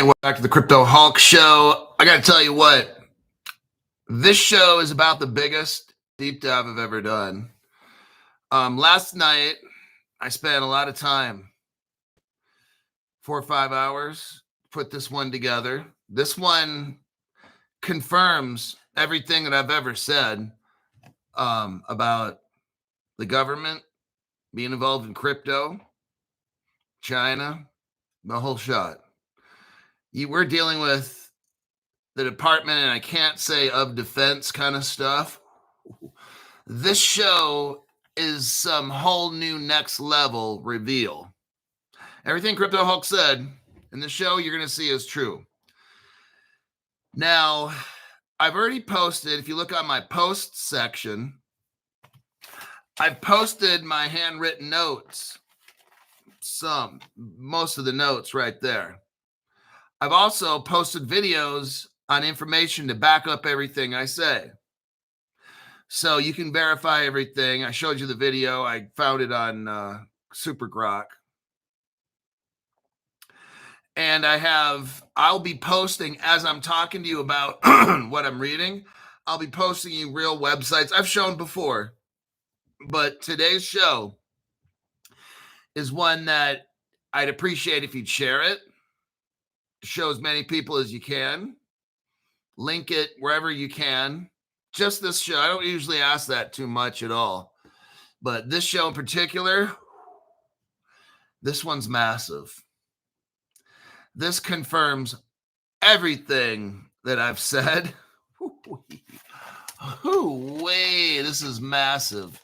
welcome back to the Crypto Hulk Show. I got to tell you what, this show is about the biggest deep dive I've ever done. Last night, I spent a lot of time, 4 or 5 hours, put this one together. This one confirms everything that I've ever said about the government being involved in crypto, China, the whole shot. We're dealing with the Department, and I can't say of Defense kind of stuff. This show is some whole new next level reveal. Everything Crypto Hulk said in the show you're going to see is true. Now, I've already posted, if you look on my posts section, I've posted my handwritten notes, most of the notes right there. I've also posted videos on information to back up everything I say. So you can verify everything. I showed you the video. I found it on Super Grok. And I'll be posting, as I'm talking to you about what I'm reading, I'll be posting you real websites I've shown before. But today's show is one that I'd appreciate if you'd share it. Show as many people as you can. Link it wherever you can. Just this show. I don't usually ask that too much at all. But this show in particular, this one's massive. This confirms everything that I've said. This is massive.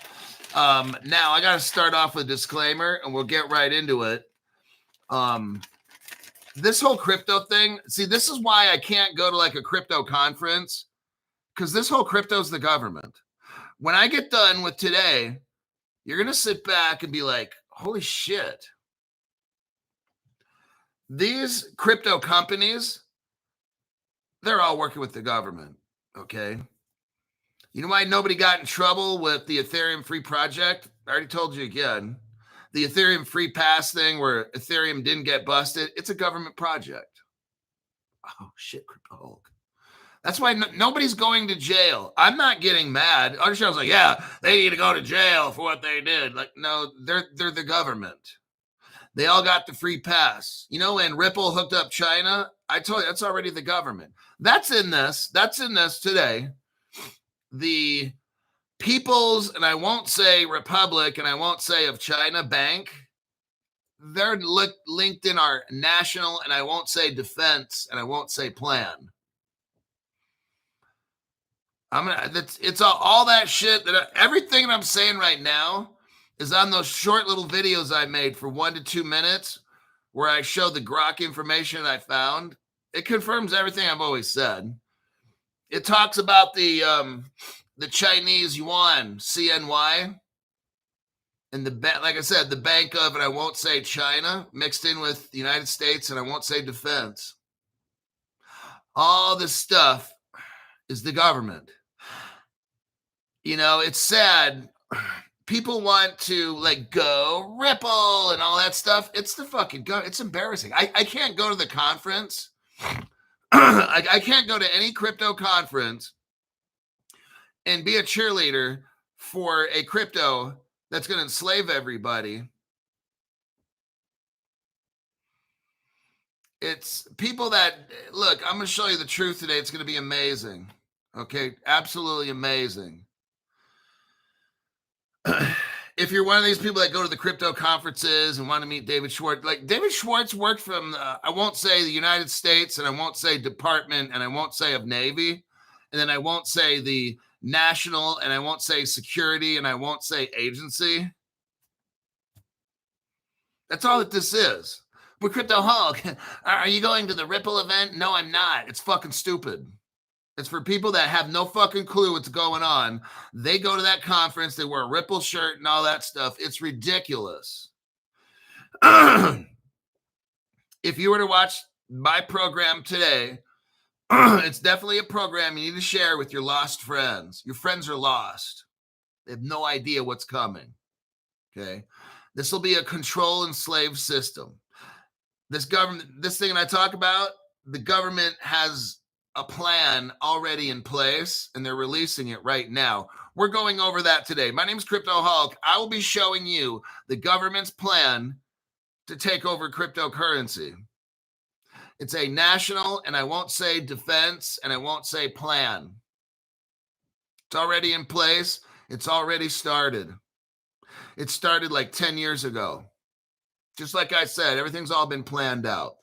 Now, I got to start off with a disclaimer, and we'll get right into it. This whole crypto thing, see, this is why I can't go to like a crypto conference, because this whole crypto is the government. When I get done with today, you're going to sit back and be like, holy shit. These crypto companies, they're all working with the government, okay? You know why nobody got in trouble with the Ethereum free project? I already told you again. The Ethereum free pass thing where Ethereum didn't get busted, it's a government project. Oh, shit, Crypto Hulk. That's why nobody's going to jail. I'm not getting mad. Other shows like, yeah, they need to go to jail for what they did. Like, no, they're the government. They all got the free pass. You know, when Ripple hooked up China, I told you, that's already the government. That's in this today. The People's, and I won't say Republic, and I won't say of China Bank, they're linked in our national, and I won't say defense, and I won't say plan. It's all that shit everything that I'm saying right now is on those short little videos I made for 1 to 2 minutes where I show the grok information I found. It confirms everything I've always said. It talks about the Chinese yuan, CNY, and like I said, the bank of, and I won't say China, mixed in with the United States, and I won't say defense. All this stuff is the government. You know, it's sad. People want to like go Ripple and all that stuff. It's the fucking it's embarrassing. I can't go to the conference. I can't go to any crypto conference and be a cheerleader for a crypto that's going to enslave everybody. It's people that, look, I'm going to show you the truth today. It's going to be amazing. Okay, absolutely amazing. If you're one of these people that go to the crypto conferences and want to meet David Schwartz, like David Schwartz worked from, I won't say the United States, and I won't say Department, and I won't say of Navy, and then I won't say the National, and I won't say Security, and I won't say Agency. That's all that this is. But Crypto Hulk, are you going to the Ripple event? No, I'm not. It's fucking stupid. It's for people that have no fucking clue what's going on. They go to that conference, they wear a Ripple shirt and all that stuff. It's ridiculous. If you were to watch my program today, it's definitely a program you need to share with your lost friends. Your friends are lost. They have no idea what's coming. Okay? This will be a control and slave system. This government, this thing I talk about, the government has a plan already in place, and they're releasing it right now. We're going over that today. My name is Crypto Hulk. I will be showing you the government's plan to take over cryptocurrency. It's a national, and I won't say defense, and I won't say plan. It's already in place. It's already started. It started like 10 years ago. Just like I said, everything's all been planned out.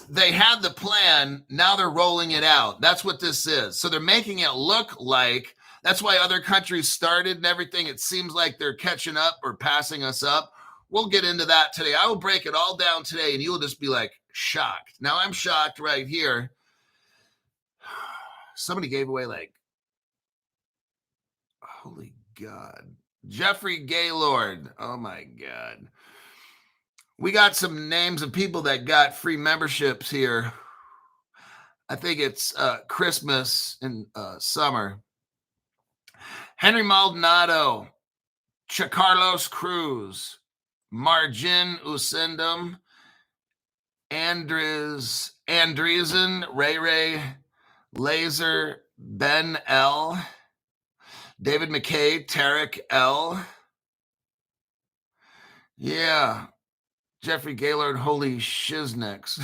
They had the plan, now they're rolling it out. That's what this is. So they're making it look like, that's why other countries started and everything. It seems like they're catching up or passing us up. We'll get into that today. I will break it all down today, and you'll just be like shocked. Now I'm shocked right here. Somebody gave away like, holy God. Jeffrey Gaylord. Oh my God. We got some names of people that got free memberships here. I think it's Christmas and summer. Henry Maldonado, Carlos Cruz, Margin Usendum, Andreessen, Ray, Laser, Ben L, David McKay, Tarek L. Yeah. Jeffrey Gaylord, holy shiznix.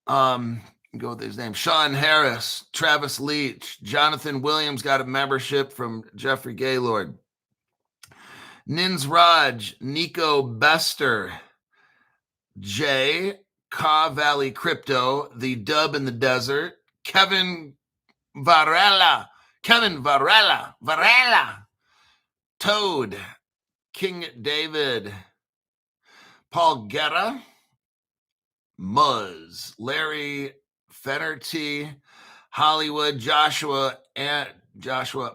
Go with his name. Sean Harris, Travis Leach, Jonathan Williams got a membership from Jeffrey Gaylord. Nins Raj, Nico Bester, Jay, Ka Valley Crypto, The Dub in the Desert, Kevin Varela, Toad, King David, Paul Guerra, Muzz, Larry Fennerty, Hollywood, Joshua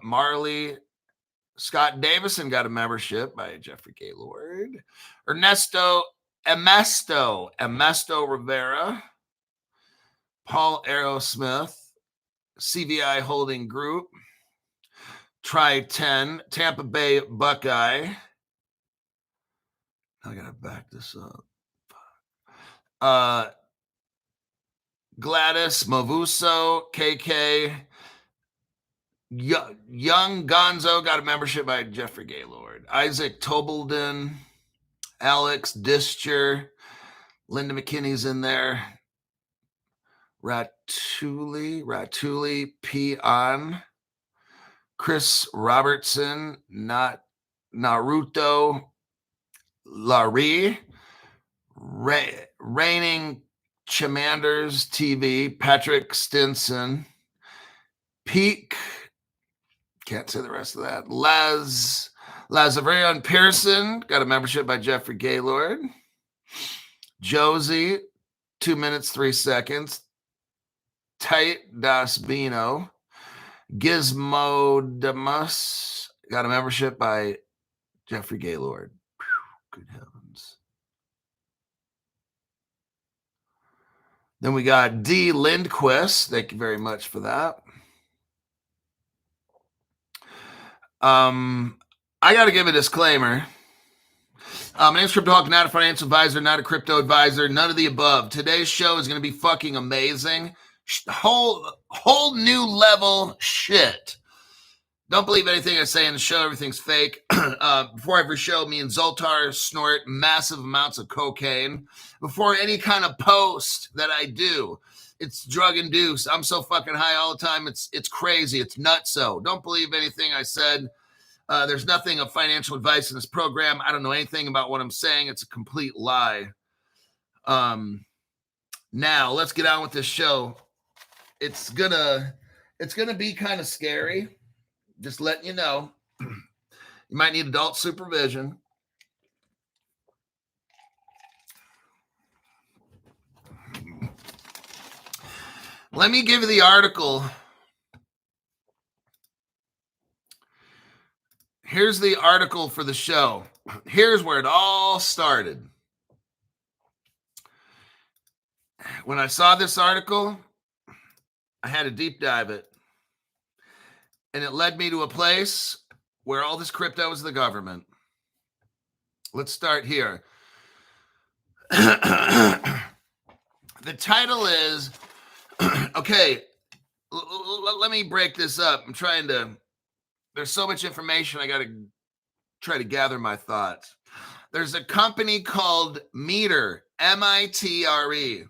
Marley, Scott Davison got a membership by Jeffrey Gaylord, Ernesto Rivera, Paul Aerosmith, CVI Holding Group, Try 10, Tampa Bay Buckeye. I gotta back this up. Gladys Mavuso, KK, Young Gonzo got a membership by Jeffrey Gaylord. Isaac Tobelden, Alex Discher, Linda McKinney's in there. Ratuli, Peon, Chris Robertson, Naruto, Larry, Reigning Chamanders TV, Patrick Stinson, Peak, can't say the rest of that, Lazavarian Pearson, got a membership by Jeffrey Gaylord, Josie, 2 minutes, 3 seconds, Tight Das Bino, Gizmodamus, got a membership by Jeffrey Gaylord. Good heavens. Then we got D. Lindquist. Thank you very much for that. I got to give a disclaimer. My name's Crypto Hawk, not a financial advisor, not a crypto advisor, none of the above. Today's show is going to be fucking amazing. Whole new level shit. Don't believe anything I say in the show. Everything's fake. Before every show, me and Zoltar snort massive amounts of cocaine. Before any kind of post that I do, it's drug induced. I'm so fucking high all the time. It's crazy. It's nutso. Don't believe anything I said. There's nothing of financial advice in this program. I don't know anything about what I'm saying. It's a complete lie. Now let's get on with this show. It's gonna be kind of scary. Just letting you know. You might need adult supervision. Let me give you the article. Here's the article for the show. Here's where it all started. When I saw this article, I had to deep dive it. And it led me to a place where all this crypto is the government. Let's start here. title is, okay, let me break this up. I'm trying to, there's so much information. I got to try to gather my thoughts. There's a company called Mitre, M-I-T-R-E.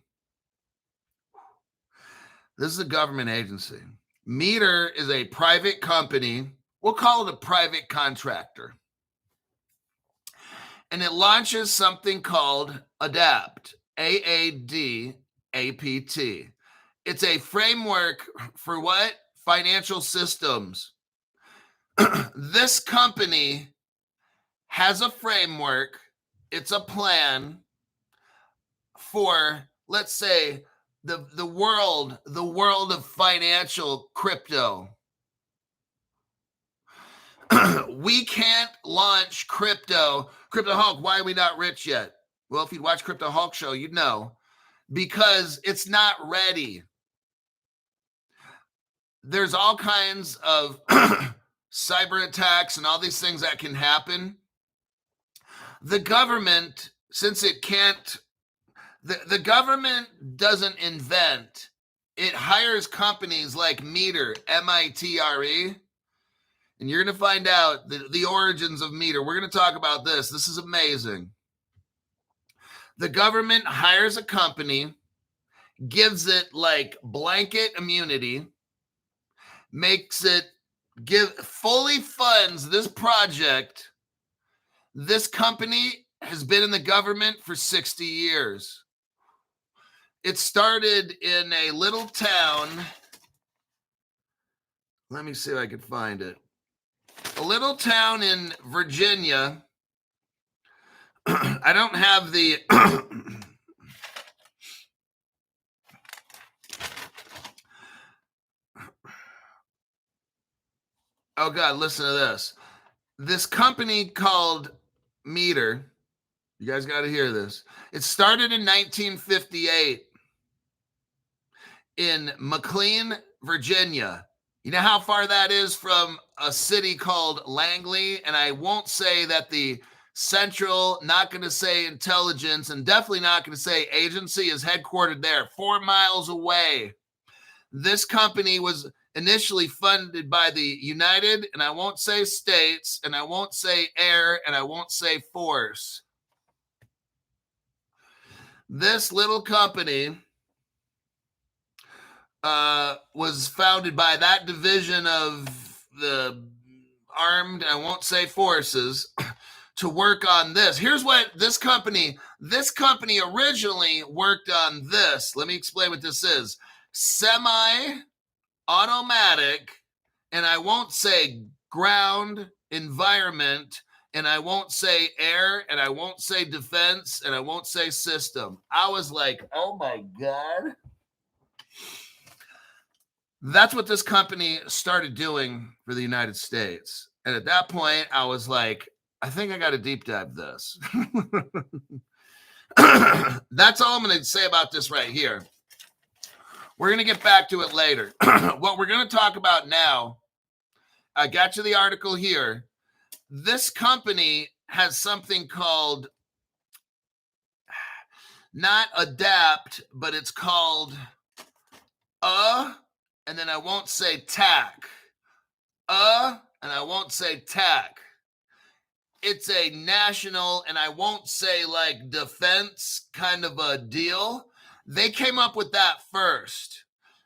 This is a government agency. Mitre is a private company. We'll call it a private contractor. And it launches something called ADAPT, A-A-D-A-P-T. It's a framework for what? Financial systems. This company has a framework. It's a plan for, let's say, the world of financial crypto. We can't launch Crypto Hulk. Why are we not rich yet? Well, if you'd watch Crypto Hulk show, you'd know. Because it's not ready. There's all kinds of cyber attacks and all these things that can happen. The government, since it can't, the government doesn't invent. It hires companies like Mitre, M-I-T-R-E. And you're going to find out the origins of Mitre. We're going to talk about this. This is amazing. The government hires a company, gives it like blanket immunity, fully funds this project. This company has been in the government for 60 years. It started in a little town. Let me see if I can find it. A little town in Virginia. I don't have the oh God, listen to this. This company called Mitre, you guys got to hear this. It started in 1958 in McLean, Virginia. You know how far that is from a city called Langley? And I won't say that the central, not going to say intelligence, and definitely not going to say agency is headquartered there, 4 miles away. This company was initially funded by the United, and I won't say States, and I won't say Air, and I won't say Force. This little company was founded by that division of the armed, I won't say forces, to work on this. Here's what this company originally worked on this. Let me explain what this is. Semi-automatic, and I won't say ground environment, and I won't say air, and I won't say defense, and I won't say system. I was like, oh my God. That's what this company started doing for the United States. And at that point, I was like, I think I got to deep dive this. That's all I'm going to say about this right here. We're going to get back to it later. What we're going to talk about now, I got you the article here. This company has something called, not ADAPT, but it's called and then I won't say TAC. And I won't say TAC. It's a national, and I won't say like defense kind of a deal. They came up with that first.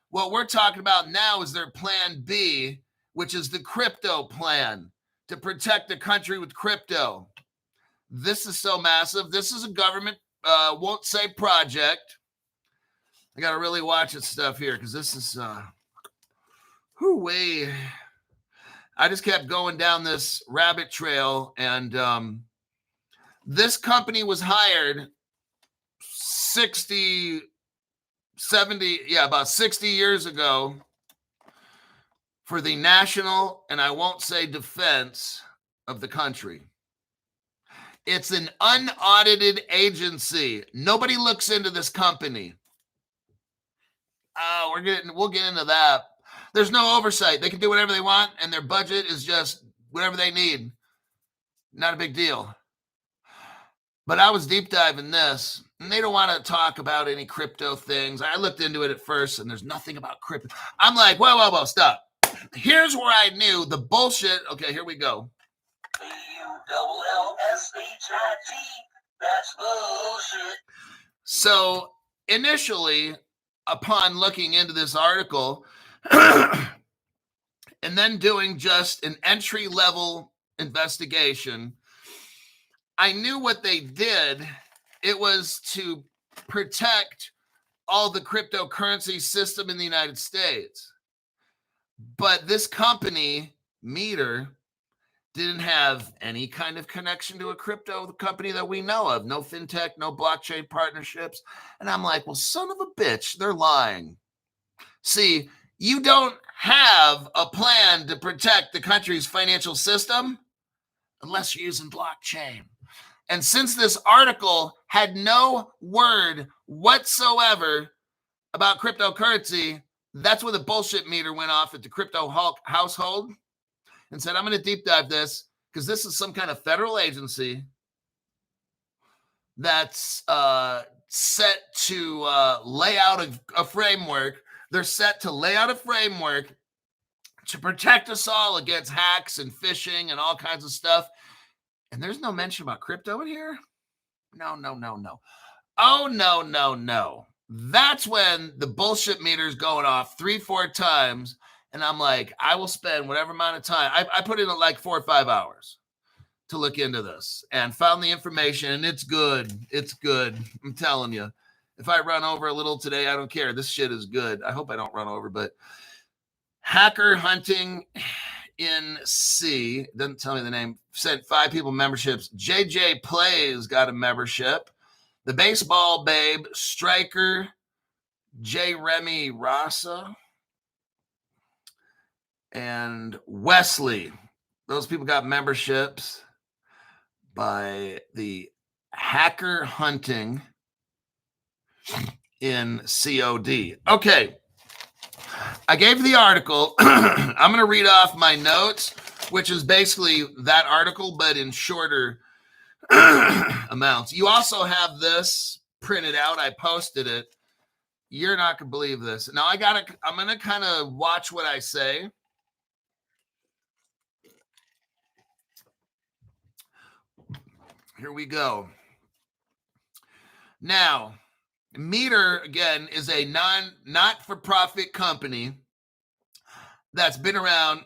What we're talking about now is their plan B, which is the crypto plan to protect the country with crypto. This is so massive. This is a government, won't say project. I got to really watch this stuff here because this is, way. I just kept going down this rabbit trail, and this company was hired about 60 years ago for the national, and I won't say defense of the country. It's an unaudited agency. Nobody looks into this company. We'll get into that. There's no oversight. They can do whatever they want, and their budget is just whatever they need. Not a big deal. But I was deep diving this, and they don't want to talk about any crypto things. I looked into it at first, and there's nothing about crypto. I'm like, whoa, stop. Here's where I knew the bullshit. Okay, here we go. B-U-L-L-S-H-I-T. That's bullshit. So initially, upon looking into this article, and then doing just an entry-level investigation, I knew what they did. It was to protect all the cryptocurrency system in the United States. But this company, Mitre, didn't have any kind of connection to a crypto company that we know of. No fintech, no blockchain partnerships. And I'm like, well, son of a bitch, they're lying. See, you don't have a plan to protect the country's financial system unless you're using blockchain. And since this article had no word whatsoever about cryptocurrency, that's when the bullshit meter went off at the crypto household and said, I'm going to deep dive this because this is some kind of federal agency that's set to lay out a framework. They're set to lay out a framework to protect us all against hacks and phishing and all kinds of stuff. And there's no mention about crypto in here? No. Oh, no. That's when the bullshit meter's going off 3-4 times. And I'm like, I will spend whatever amount of time. I put in like 4 or 5 hours to look into this and found the information. And it's good. It's good. I'm telling you. If I run over a little today, I don't care. This shit is good. I hope I don't run over. But hacker hunting in C, doesn't tell me the name, sent 5 people memberships. JJ Plays got a membership. The Baseball Babe, Striker, J. Remy Rasa, and Wesley. Those people got memberships by the Hacker Hunting in COD. Okay. I gave the article. I'm going to read off my notes, which is basically that article, but in shorter amounts. You also have this printed out. I posted it. You're not going to believe this. Now I'm going to kind of watch what I say. Here we go. Now, Mitre, again, is a not-for-profit company that's been around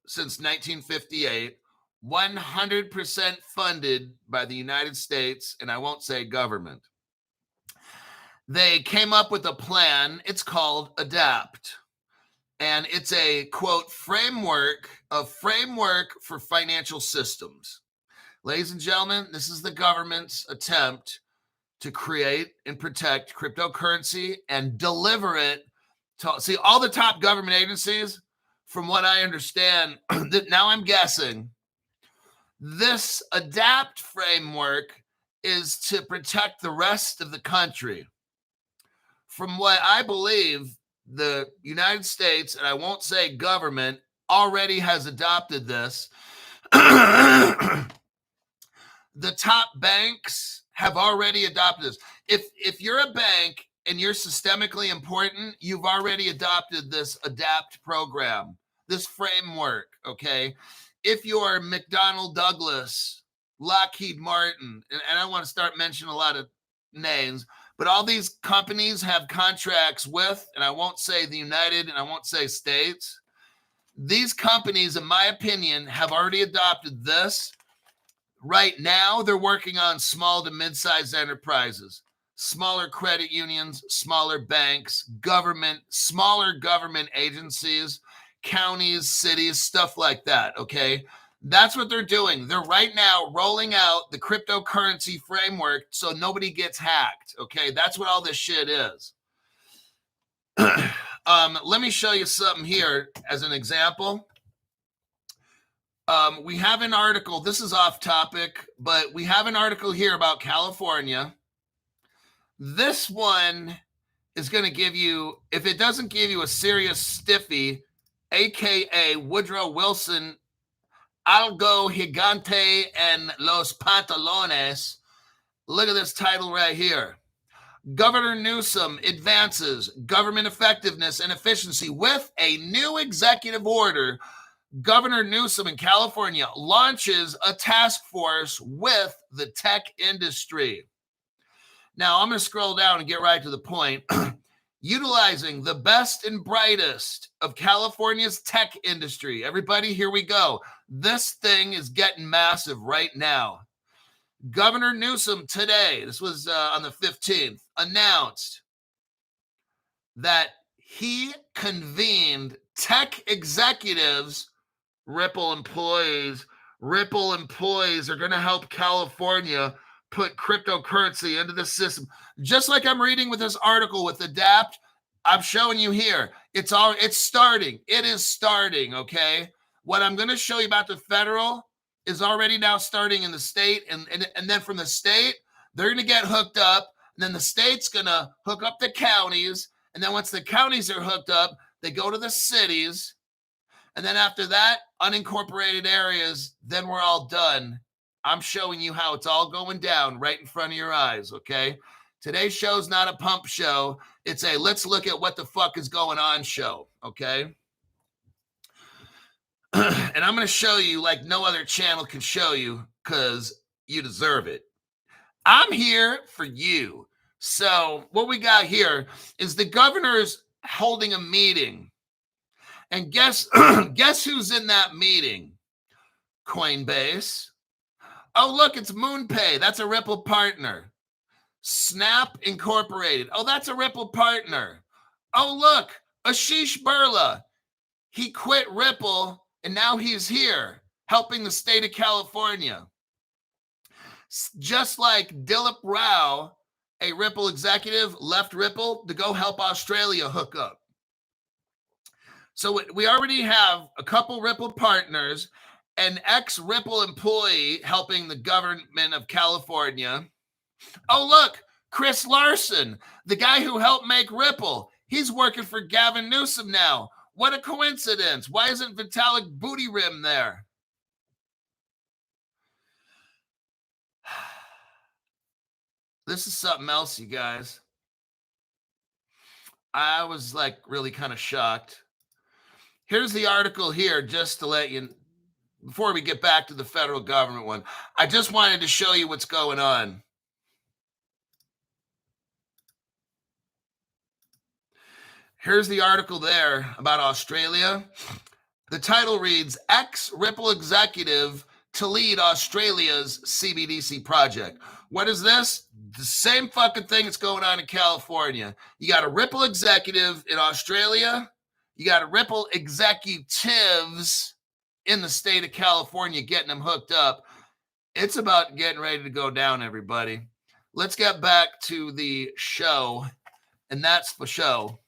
since 1958, 100% funded by the United States, and I won't say government. They came up with a plan. It's called ADAPT, and it's a, quote, framework for financial systems. Ladies and gentlemen, this is the government's attempt to create and protect cryptocurrency and deliver it to, see, all the top government agencies, from what I understand, now I'm guessing, this ADAPT framework is to protect the rest of the country. From what I believe, the United States, and I won't say government, already has adopted this. The top banks have already adopted this. If you're a bank and you're systemically important, you've already adopted this ADAPT program, this framework, okay? If you're McDonnell Douglas, Lockheed Martin, and I don't want to start mentioning a lot of names, but all these companies have contracts with, and I won't say the United and I won't say states. These companies, in my opinion, have already adopted this. Right now, they're working on small to mid-sized enterprises, smaller credit unions, smaller banks, government, smaller government agencies, counties, cities, stuff like that, okay? That's what they're doing. They're right now rolling out the cryptocurrency framework so nobody gets hacked, okay? That's what all this shit is. Let me show you something here as an example. We have an article. This is off topic, but we have an article here about California. This one is going to give you, if it doesn't give you a serious stiffy, aka Woodrow Wilson, ALGO Gigante en los Pantalones, Look at this title right here. Governor Newsom advances government effectiveness and efficiency with a new executive order. Governor Newsom in California launches a task force with the tech industry. Now, I'm going to scroll down and get right to the point. Utilizing the best and brightest of California's tech industry. Everybody, here we go. This thing is getting massive right now. Governor Newsom today, this was on the 15th, announced that he convened tech executives, Ripple employees are going to help California put cryptocurrency into the system. Just like I'm reading with this article with Adapt, I'm showing you here. It's starting. It is starting, okay? What I'm going to show you about the federal is already now starting in the state, and then from the state, they're going to get hooked up, and then the state's going to hook up the counties, and then once the counties are hooked up, they go to the cities, and then after that, unincorporated areas, then we're all done. I'm showing you how it's all going down right in front of your eyes, okay? Today's show's not a pump show. It's a let's look at what the fuck is going on show, okay? And I'm going to show you like no other channel can show you because you deserve it. I'm here for you. So what we got here is the governor's holding a meeting. And guess who's in that meeting? Coinbase. Oh, look, it's MoonPay. That's a Ripple partner. Snap Incorporated. Oh, that's a Ripple partner. Oh, look, Ashish Birla. He quit Ripple, and now he's here helping the state of California. Just like Dilip Rao, a Ripple executive, left Ripple to go help Australia hook up. So we already have a couple Ripple partners, an ex-Ripple employee helping the government of California. Oh, look, Chris Larson, the guy who helped make Ripple. He's working for Gavin Newsom now. What a coincidence. Why isn't Vitalik Buterin there? This is something else, you guys. I was like really kind of shocked. Here's the article here just to let you, before we get back to the federal government one, I just wanted to show you what's going on. Here's the article there about Australia. The title reads, ex-Ripple executive to lead Australia's CBDC project. What is this? The same fucking thing that's going on in California. You got a Ripple executive in Australia. You got a Ripple executives in the state of California getting them hooked up. It's about getting ready to go down, everybody. Let's get back to the show, and that's the show.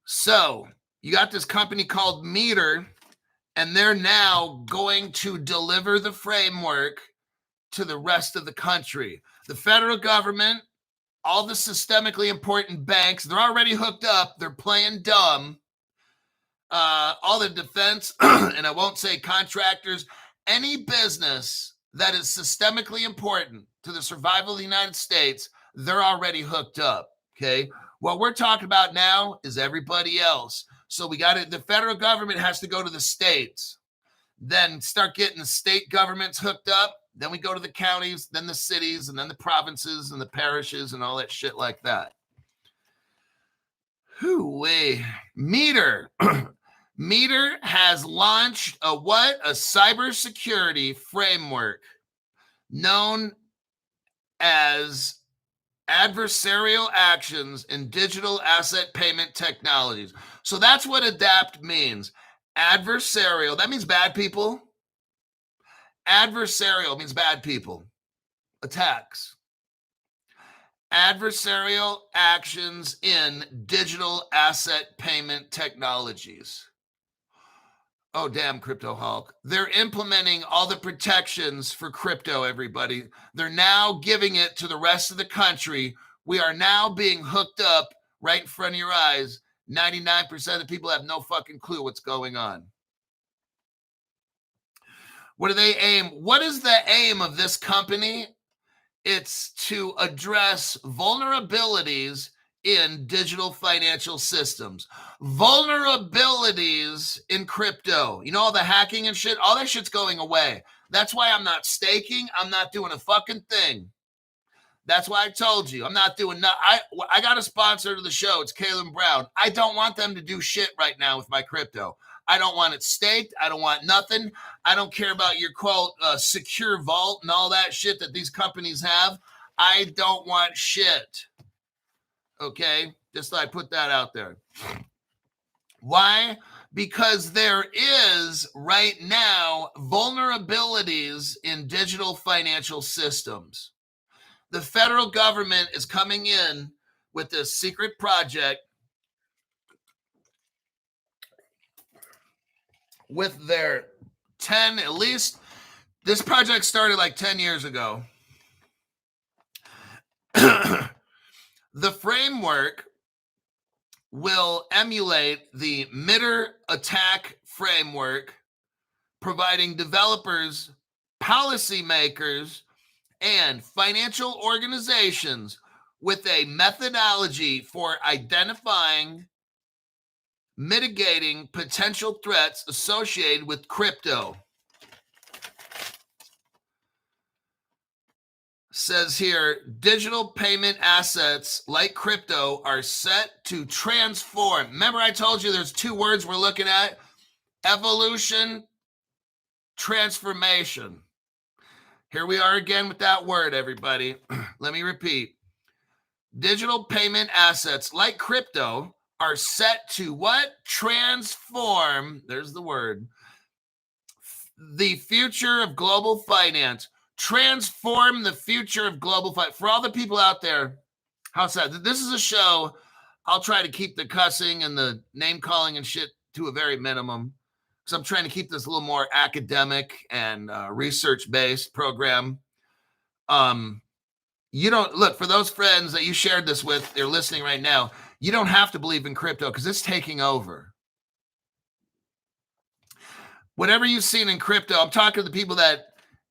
So you got this company called Mitre, and they're now going to deliver the framework to the rest of the country. The federal government, all the systemically important banks, they're already hooked up. They're playing dumb. All the defense, and I won't say contractors, any business that is systemically important to the survival of the United States, they're already hooked up, okay? What we're talking about now is everybody else. So we got it. The federal government has to go to the states, then start getting the state governments hooked up. Then we go to the counties, then the cities, and then the provinces and the parishes and all that shit like that. Hoo-wee. Mitre. Mitre has launched a cybersecurity framework known as adversarial actions in digital asset payment technologies. So that's what ADAPT means. Adversarial, that means bad people. Adversarial means bad people. Attacks. Adversarial actions in digital asset payment technologies. Oh, damn, Crypto Hulk. They're implementing all the protections for crypto, everybody. They're now giving it to the rest of the country. We are now being hooked up right in front of your eyes. 99% of the people have no fucking clue what's going on. What do they aim? What is the aim of this company? It's to address vulnerabilities in digital financial systems. Vulnerabilities in crypto. You know, all the hacking and shit, all that shit's going away. That's why I'm not staking. I'm not doing a fucking thing. That's why I told you I'm not doing I got a sponsor to the show. It's Caleb Brown. I don't want them to do shit right now with my crypto. I don't want it staked. I don't want nothing. I don't care about your quote secure vault and all that shit that these companies have. I don't want shit. Okay, just thought I'd put that out there. Why? Because there is right now vulnerabilities in digital financial systems. The federal government is coming in with this secret project with their 10, at least this project started like 10 years ago. The framework will emulate the Mitre attack framework, providing developers, policymakers, and financial organizations with a methodology for identifying, mitigating potential threats associated with crypto. Says here, digital payment assets like crypto are set to transform. Remember I told you there's two words we're looking at? Evolution, transformation. Here we are again with that word, everybody. Let me repeat. Digital payment assets like crypto are set to what? Transform. There's the word. The future of global finance. Transform the future of global finance. For all the people out there, how's that? This is a show. I'll try to keep the cussing and the name calling and shit to a very minimum. So I'm trying to keep this a little more academic and research-based program. You don't look for those friends that you shared this with. They're listening right now. You don't have to believe in crypto because it's taking over. Whatever you've seen in crypto, I'm talking to the people that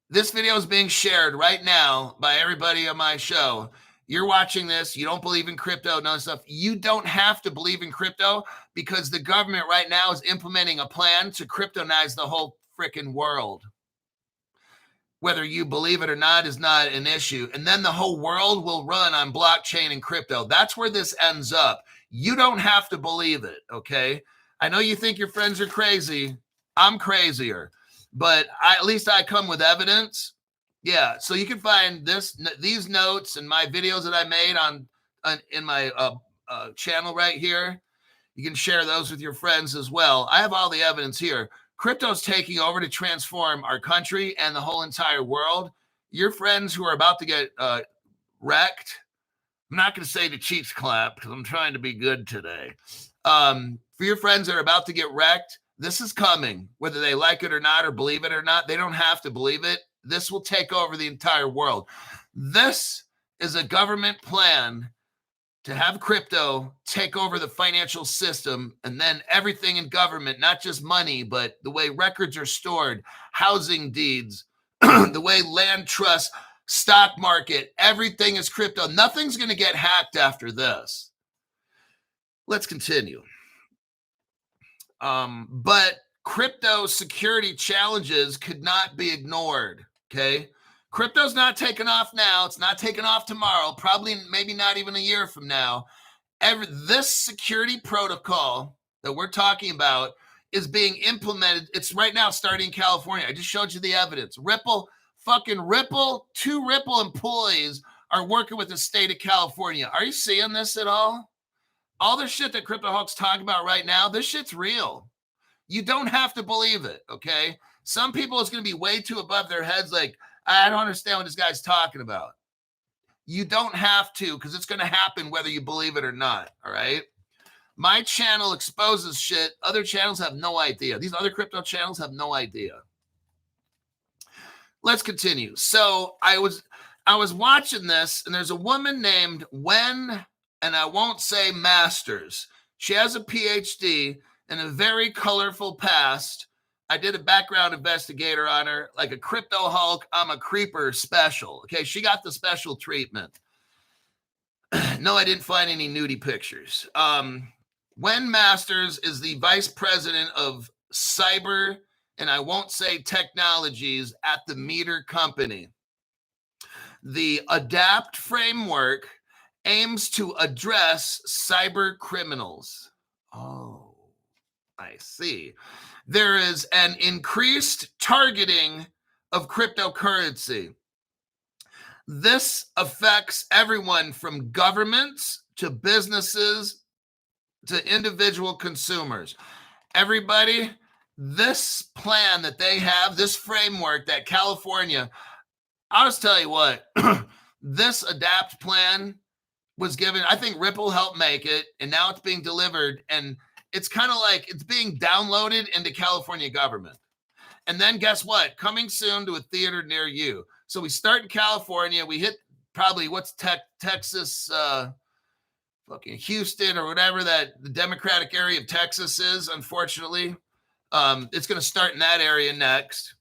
this video is being shared right now by everybody on my show. You're watching this. You don't believe in crypto, none of stuff. You don't have to believe in crypto because the government right now is implementing a plan to cryptonize the whole freaking world. Whether you believe it or not is not an issue. And then the whole world will run on blockchain and crypto. That's where this ends up. You don't have to believe it, okay? I know you think your friends are crazy. I'm crazier. But at least I come with evidence. Yeah, so you can find these notes and my videos that I made in my channel right here. You can share those with your friends as well. I have all the evidence here. Crypto's taking over to transform our country and the whole entire world. Your friends who are about to get wrecked, I'm not going to say the cheeks clap because I'm trying to be good today. For your friends that are about to get wrecked, this is coming. Whether they like it or not or believe it or not, they don't have to believe it. This will take over the entire world. This is a government plan to have crypto take over the financial system, and then everything in government, not just money, but the way records are stored, housing deeds, the way land trusts, stock market, everything is crypto. Nothing's going to get hacked after this. Let's continue. But crypto security challenges could not be ignored, okay? Crypto's not taking off now. It's not taking off tomorrow, probably maybe not even a year from now. This security protocol that we're talking about is being implemented. It's right now starting in California. I just showed you the evidence. Ripple, two Ripple employees are working with the state of California. Are you seeing this at all? All the shit that Crypto Hawk's talking about right now, this shit's real. You don't have to believe it, okay? Some people, it's going to be way too above their heads, like, I don't understand what this guy's talking about. You don't have to, because it's going to happen whether you believe it or not, all right? My channel exposes shit. Other channels have no idea. These other crypto channels have no idea. Let's continue. So I was watching this, and there's a woman named Wen, and I won't say Masters. She has a PhD and a very colorful past. I did a background investigator on her, like a crypto Hulk. I'm a creeper special. Okay, she got the special treatment. No, I didn't find any nudie pictures. Wen Masters is the vice president of cyber, and I won't say technologies, at the Mitre company. The ADAPT framework aims to address cyber criminals. Oh, I see. There is an increased targeting of cryptocurrency. This affects everyone from governments to businesses to individual consumers. Everybody, this plan that they have, this framework that California, I'll just tell you what, this ADAPT plan was given, I think Ripple helped make it, and now it's being delivered, and it's kind of like it's being downloaded into California government. And then guess what? Coming soon to a theater near you. So we start in California. We hit probably what's Texas, fucking Houston or whatever that the Democratic area of Texas is, unfortunately. It's going to start in that area next.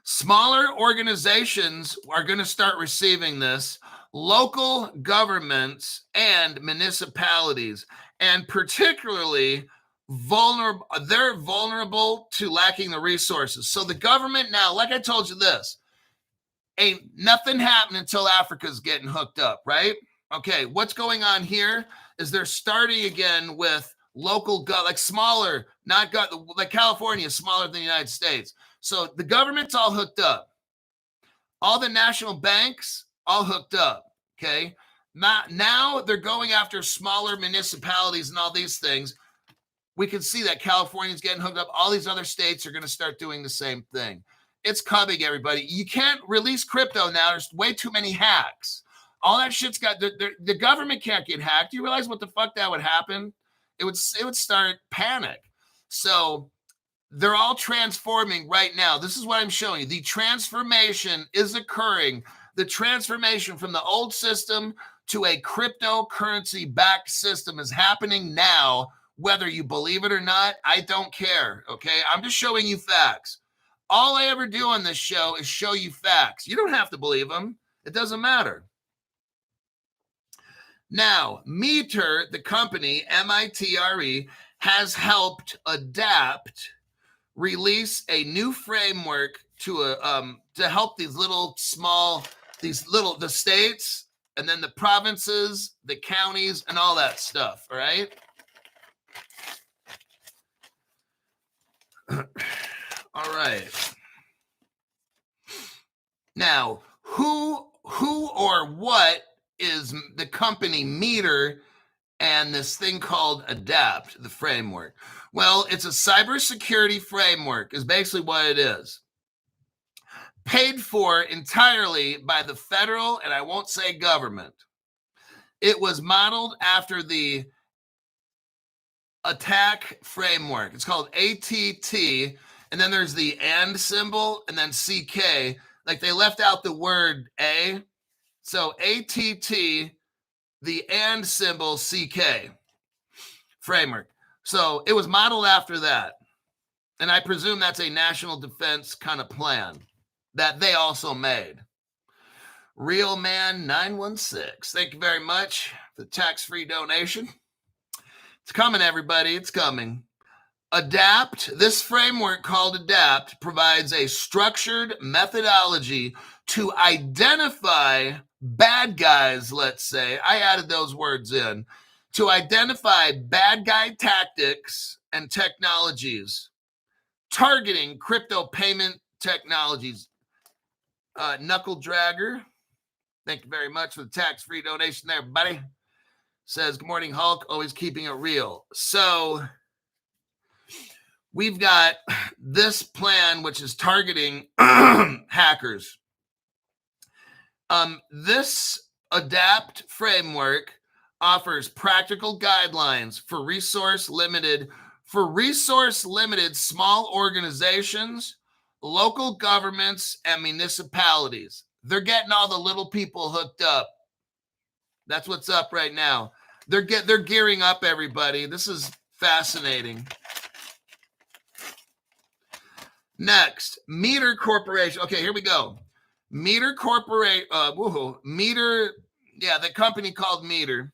Smaller organizations are going to start receiving this. Local governments and municipalities, and particularly vulnerable, they're vulnerable to lacking the resources. So the government now, like I told you this, ain't nothing happening until Africa's getting hooked up, right? Okay, what's going on here is they're starting again with local, like smaller, not like California is smaller than the United States. So the government's all hooked up. All the national banks, all hooked up, okay? Now they're going after smaller municipalities and all these things. We can see that California's getting hooked up. All these other states are going to start doing the same thing. It's coming, everybody. You can't release crypto now. There's way too many hacks. All that shit's got, the government can't get hacked. Do you realize what the fuck that would happen? It would start panic. So they're all transforming right now. This is what I'm showing you. The transformation is occurring. The transformation from the old system to a cryptocurrency-backed system is happening now. Whether you believe it or not, I don't care, okay? I'm just showing you facts. All I ever do on this show is show you facts. You don't have to believe them. It doesn't matter. Now, Mitre, the company, Mitre, has helped ADAPT release a new framework to help these little small, the states, and then the provinces, the counties, and all that stuff, all right? All right. Now, who or what is the company Mitre and this thing called ADAPT, the framework? Well, it's a cybersecurity framework is basically what it is. Paid for entirely by the federal, and I won't say government. It was modeled after the attack framework. It's called ATT, and then there's the AND symbol, and then CK. Like they left out the word A. So ATT, the AND symbol, CK framework. So it was modeled after that. And I presume that's a national defense kind of plan that they also made. Real Man 916. Thank you very much for the tax-free donation. It's coming, everybody. It's coming. ADAPT, this framework called ADAPT, provides a structured methodology to identify bad guys, let's say. I added those words in. To identify bad guy tactics and technologies targeting crypto payment technologies. Knuckle Dragger, thank you very much for the tax-free donation there, buddy. Says, good morning, Hulk, always keeping it real. So we've got this plan, which is targeting hackers. This ADAPT framework offers practical guidelines for resource-limited small organizations, local governments, and municipalities. They're getting all the little people hooked up. That's what's up right now. They're gearing up, everybody. This is fascinating. Next, Mitre Corporation. Okay, here we go. Mitre Corporation. Mitre. Yeah, the company called Mitre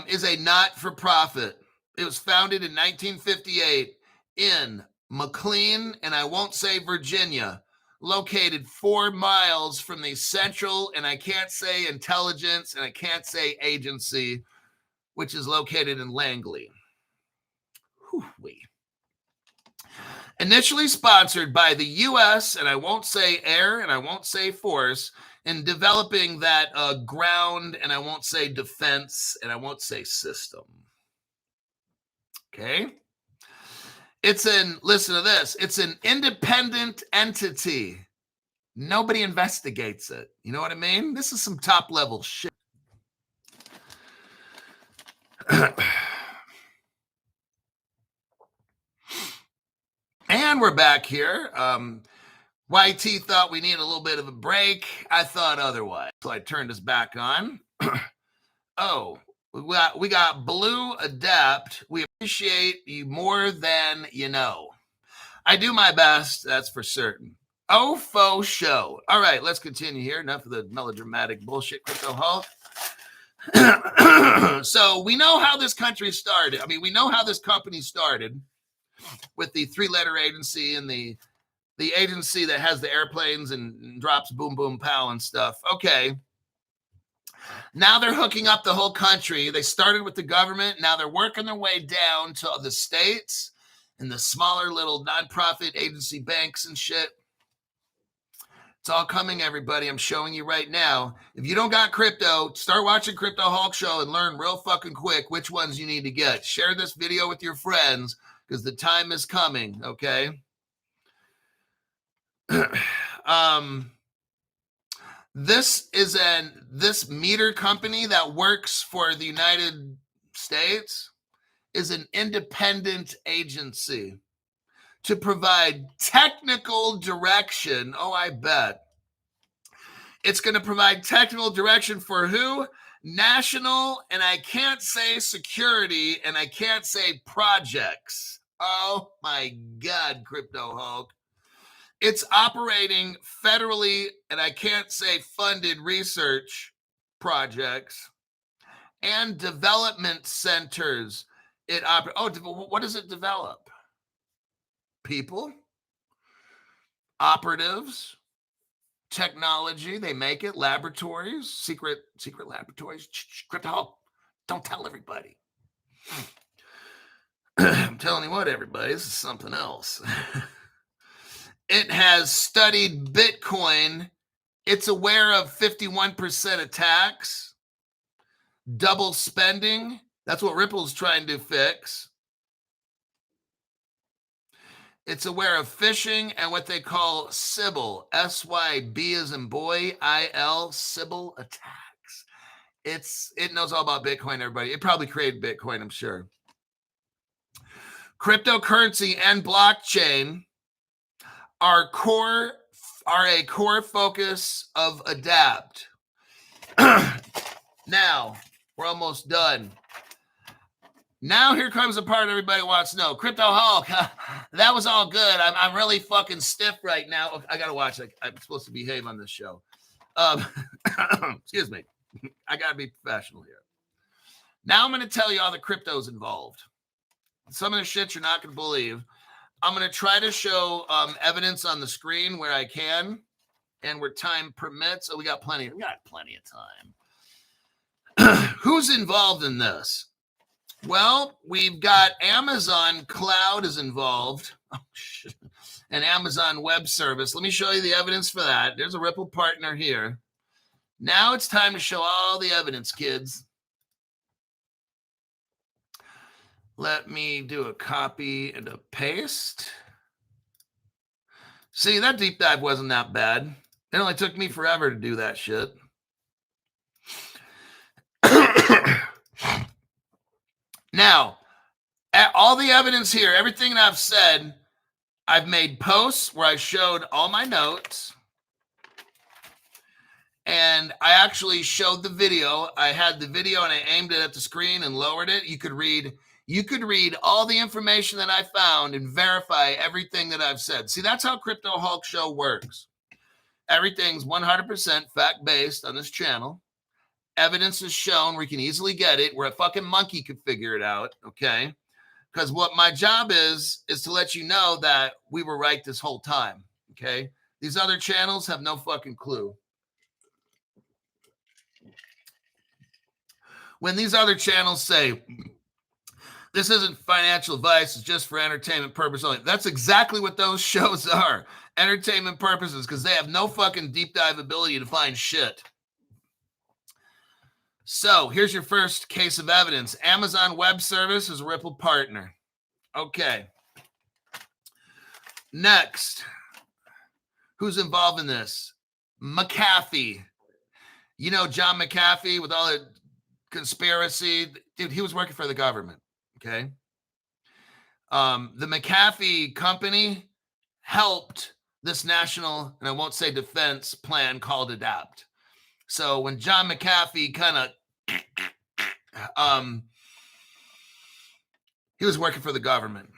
is a not-for-profit. It was founded in 1958 in McLean, and I won't say Virginia, located 4 miles from the central, and I can't say intelligence, and I can't say agency, which is located in Langley. Whew-wee. Initially sponsored by the U.S., and I won't say air, and I won't say force, in developing that ground, and I won't say defense, and I won't say system. Okay? Listen to this, it's an independent entity. Nobody investigates it. You know what I mean? This is some top level shit. And we're back here. YT thought we needed a little bit of a break. I thought otherwise. So I turned us back on. Oh, we got Blue Adapt. We appreciate you more than you know. I do my best, that's for certain. Oh, faux show. All right, let's continue here. Enough of the melodramatic bullshit, Crypto Hulk. So we know how this country started. I mean, we know how this company started with the 3-letter agency and the agency that has the airplanes and drops boom, boom, pow and stuff. Okay. Now they're hooking up the whole country. They started with the government. Now they're working their way down to the states and the smaller little nonprofit agency banks and shit. It's all coming, everybody. I'm showing you right now. If you don't got crypto, start watching Crypto Hulk Show and learn real fucking quick which ones you need to get. Share this video with your friends because the time is coming, okay? This Mitre company that works for the United States is an independent agency to provide technical direction. Oh, I bet. It's going to provide technical direction for who? National, and I can't say security, and I can't say projects. Oh my God, Crypto Hulk. It's operating federally, and I can't say funded research projects and development centers. What does it develop? People, operatives, technology. They make it, laboratories, secret laboratories. Crypto Hulk, don't tell everybody. I'm telling you what, everybody, this is something else. It has studied Bitcoin. It's aware of 51% attacks, double spending. That's what Ripple's trying to fix. It's aware of phishing and what they call SYBIL, S-Y-B as in boy, I-L, SYBIL attacks. It knows all about Bitcoin, everybody. It probably created Bitcoin, I'm sure. Cryptocurrency and blockchain are a core focus of Adapt. Now, we're almost done. Now here comes the part everybody wants to know. Crypto Hulk, that was all good. I'm really fucking stiff right now. I gotta watch it. I'm supposed to behave on this show. Excuse me. I gotta be professional here. Now I'm gonna tell you all the cryptos involved. Some of the shit you're not gonna believe. I'm gonna try to show evidence on the screen where I can and where time permits. So we got plenty of time. Who's involved in this? Well, we've got Amazon Cloud is involved. Oh, shit. An Amazon Web Service. Let me show you the evidence for that. There's a Ripple partner here. Now it's time to show all the evidence, kids. Let me do a copy and a paste. See, that deep dive wasn't that bad. It only took me forever to do that shit. Now, all the evidence here, everything that I've said, I've made posts where I showed all my notes. And I actually showed the video. I had the video and I aimed it at the screen and lowered it. You could read You could read all the information that I found and verify everything that I've said. See, that's how Crypto Hulk Show works. Everything's 100% fact-based on this channel. Evidence is shown where you can easily get it, where a fucking monkey could figure it out, okay? Because what my job is to let you know that we were right this whole time, okay? These other channels have no fucking clue. When these other channels say, this isn't financial advice, it's just for entertainment purpose only. That's exactly what those shows are. Entertainment purposes, because they have no fucking deep dive ability to find shit. So here's your first case of evidence. Amazon Web Service is a Ripple partner. Okay. Next. Who's involved in this? McAfee. You know John McAfee with all the conspiracy? Dude, he was working for the government. Okay. The McAfee company helped this national, and I won't say defense plan called ADAPT. So when John McAfee kind of, he was working for the government.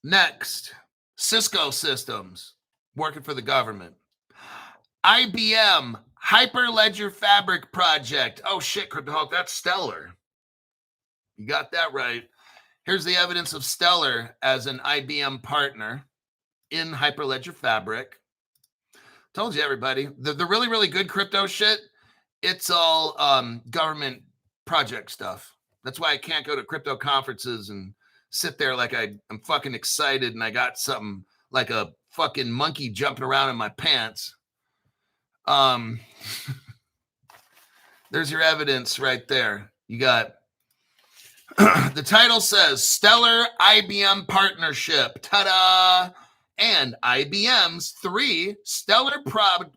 Next, Cisco Systems, working for the government. IBM, Hyperledger Fabric Project. Oh shit, Crypto Hulk, that's Stellar. You got that right. Here's the evidence of Stellar as an IBM partner in Hyperledger Fabric. Told you, everybody. The really, really good crypto shit, it's all government project stuff. That's why I can't go to crypto conferences and sit there like I'm fucking excited and I got something like a fucking monkey jumping around in my pants. There's your evidence right there. You got the title says Stellar IBM Partnership. Ta-da! And IBM's 3 Stellar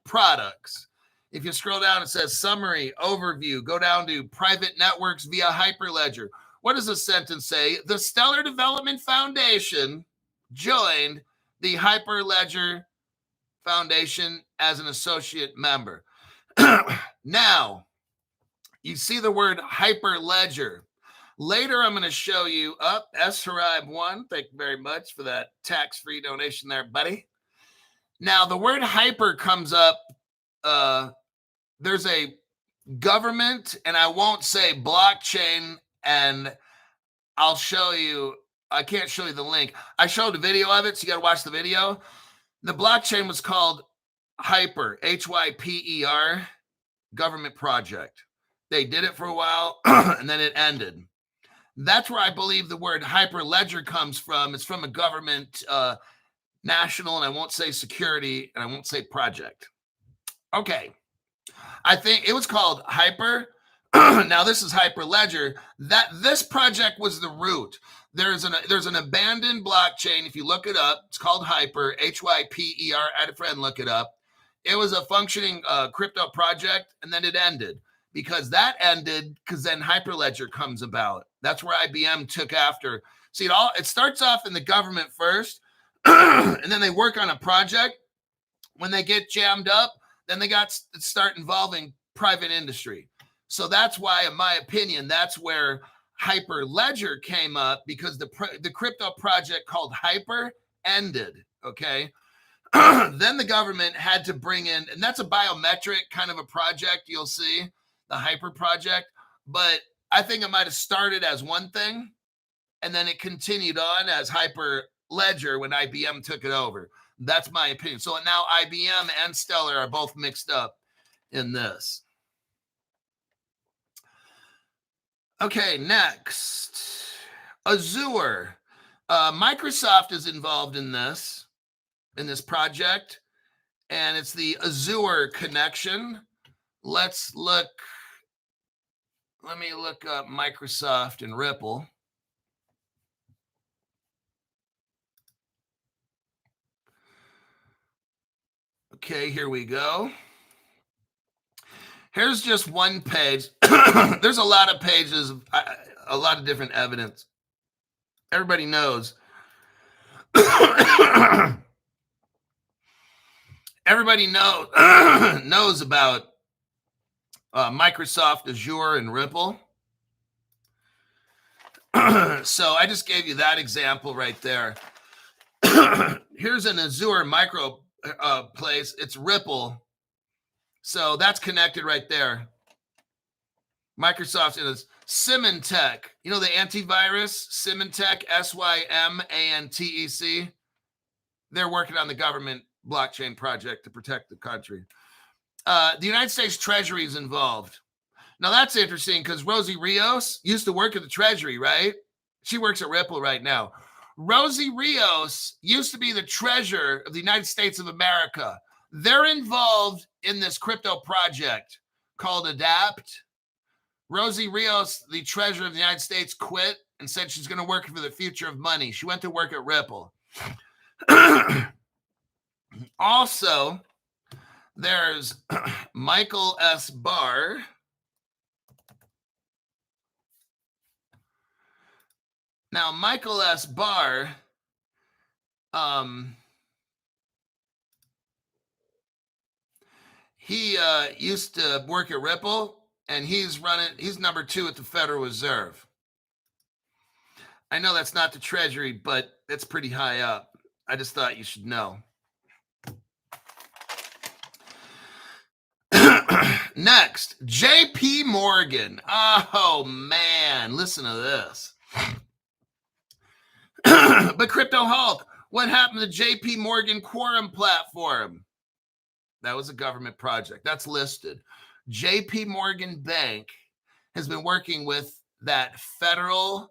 products. If you scroll down, it says summary, overview. Go down to private networks via Hyperledger. What does the sentence say? The Stellar Development Foundation joined the Hyperledger Foundation as an associate member. Now, you see the word Hyperledger. Later, I'm going to show you S-Harib1. Thank you very much for that tax-free donation there, buddy. Now, the word hyper comes up. There's a government, and I won't say blockchain, and I'll show you. I can't show you the link. I showed a video of it, so you got to watch the video. The blockchain was called Hyper, H-Y-P-E-R, government project. They did it for a while, and then it ended. That's where I believe the word Hyperledger comes from. It's from a government national, and I won't say security, and I won't say project. Okay. I think it was called Hyper. Now this is Hyperledger. This project was the root. There's an abandoned blockchain. If you look it up, it's called Hyper, H-Y-P-E-R. I had a friend look it up. It was a functioning crypto project, and then it ended. Because that ended, because then Hyperledger comes about. That's where IBM took after. See, it starts off in the government first, and then they work on a project. When they get jammed up, then they start involving private industry. So that's why, in my opinion, that's where Hyperledger came up, because the crypto project called Hyper ended, okay? Then the government had to bring in, and that's a biometric kind of a project, you'll see. The Hyper project, but I think it might have started as one thing, and then it continued on as Hyperledger when IBM took it over. That's my opinion. So now IBM and Stellar are both mixed up in this. Okay, next. Azure. Microsoft is involved in this project, and it's the Azure connection. Let me look up Microsoft and Ripple. Okay, here we go. Here's just one page. There's a lot of pages, a lot of different evidence. Everybody knows. Everybody knows about Microsoft, Azure, and Ripple. So I just gave you that example right there. Here's an Azure micro place. It's Ripple. So that's connected right there. Microsoft is Symantec. You know the antivirus, Symantec, Symantec. They're working on the government blockchain project to protect the country. The United States Treasury is involved. Now that's interesting because Rosie Rios used to work at the Treasury, right? She works at Ripple right now. Rosie Rios used to be the treasurer of the United States of America. They're involved in this crypto project called Adapt. Rosie Rios, the treasurer of the United States, quit and said she's going to work for the future of money. She went to work at Ripple. Also, there's Michael S. Barr. Now, Michael S. Barr, he used to work at Ripple, and he's number 2 at the Federal Reserve. I know that's not the Treasury, but it's pretty high up. I just thought you should know. Next, JP Morgan. Oh, man, listen to this. But Crypto Hulk, what happened to JP Morgan Quorum platform? That was a government project. That's listed. JP Morgan Bank has been working with that federal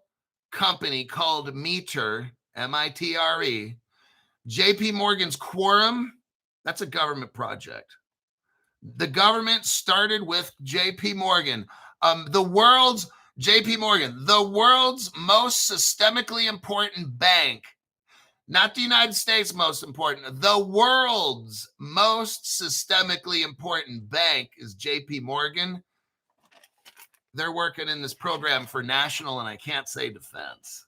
company called Mitre, M-I-T-R-E. JP Morgan's Quorum, that's a government project. The government started with JP Morgan. The world's most systemically important bank, not the United States most important, the world's most systemically important bank is JP Morgan. They're working in this program for national, and I can't say defense.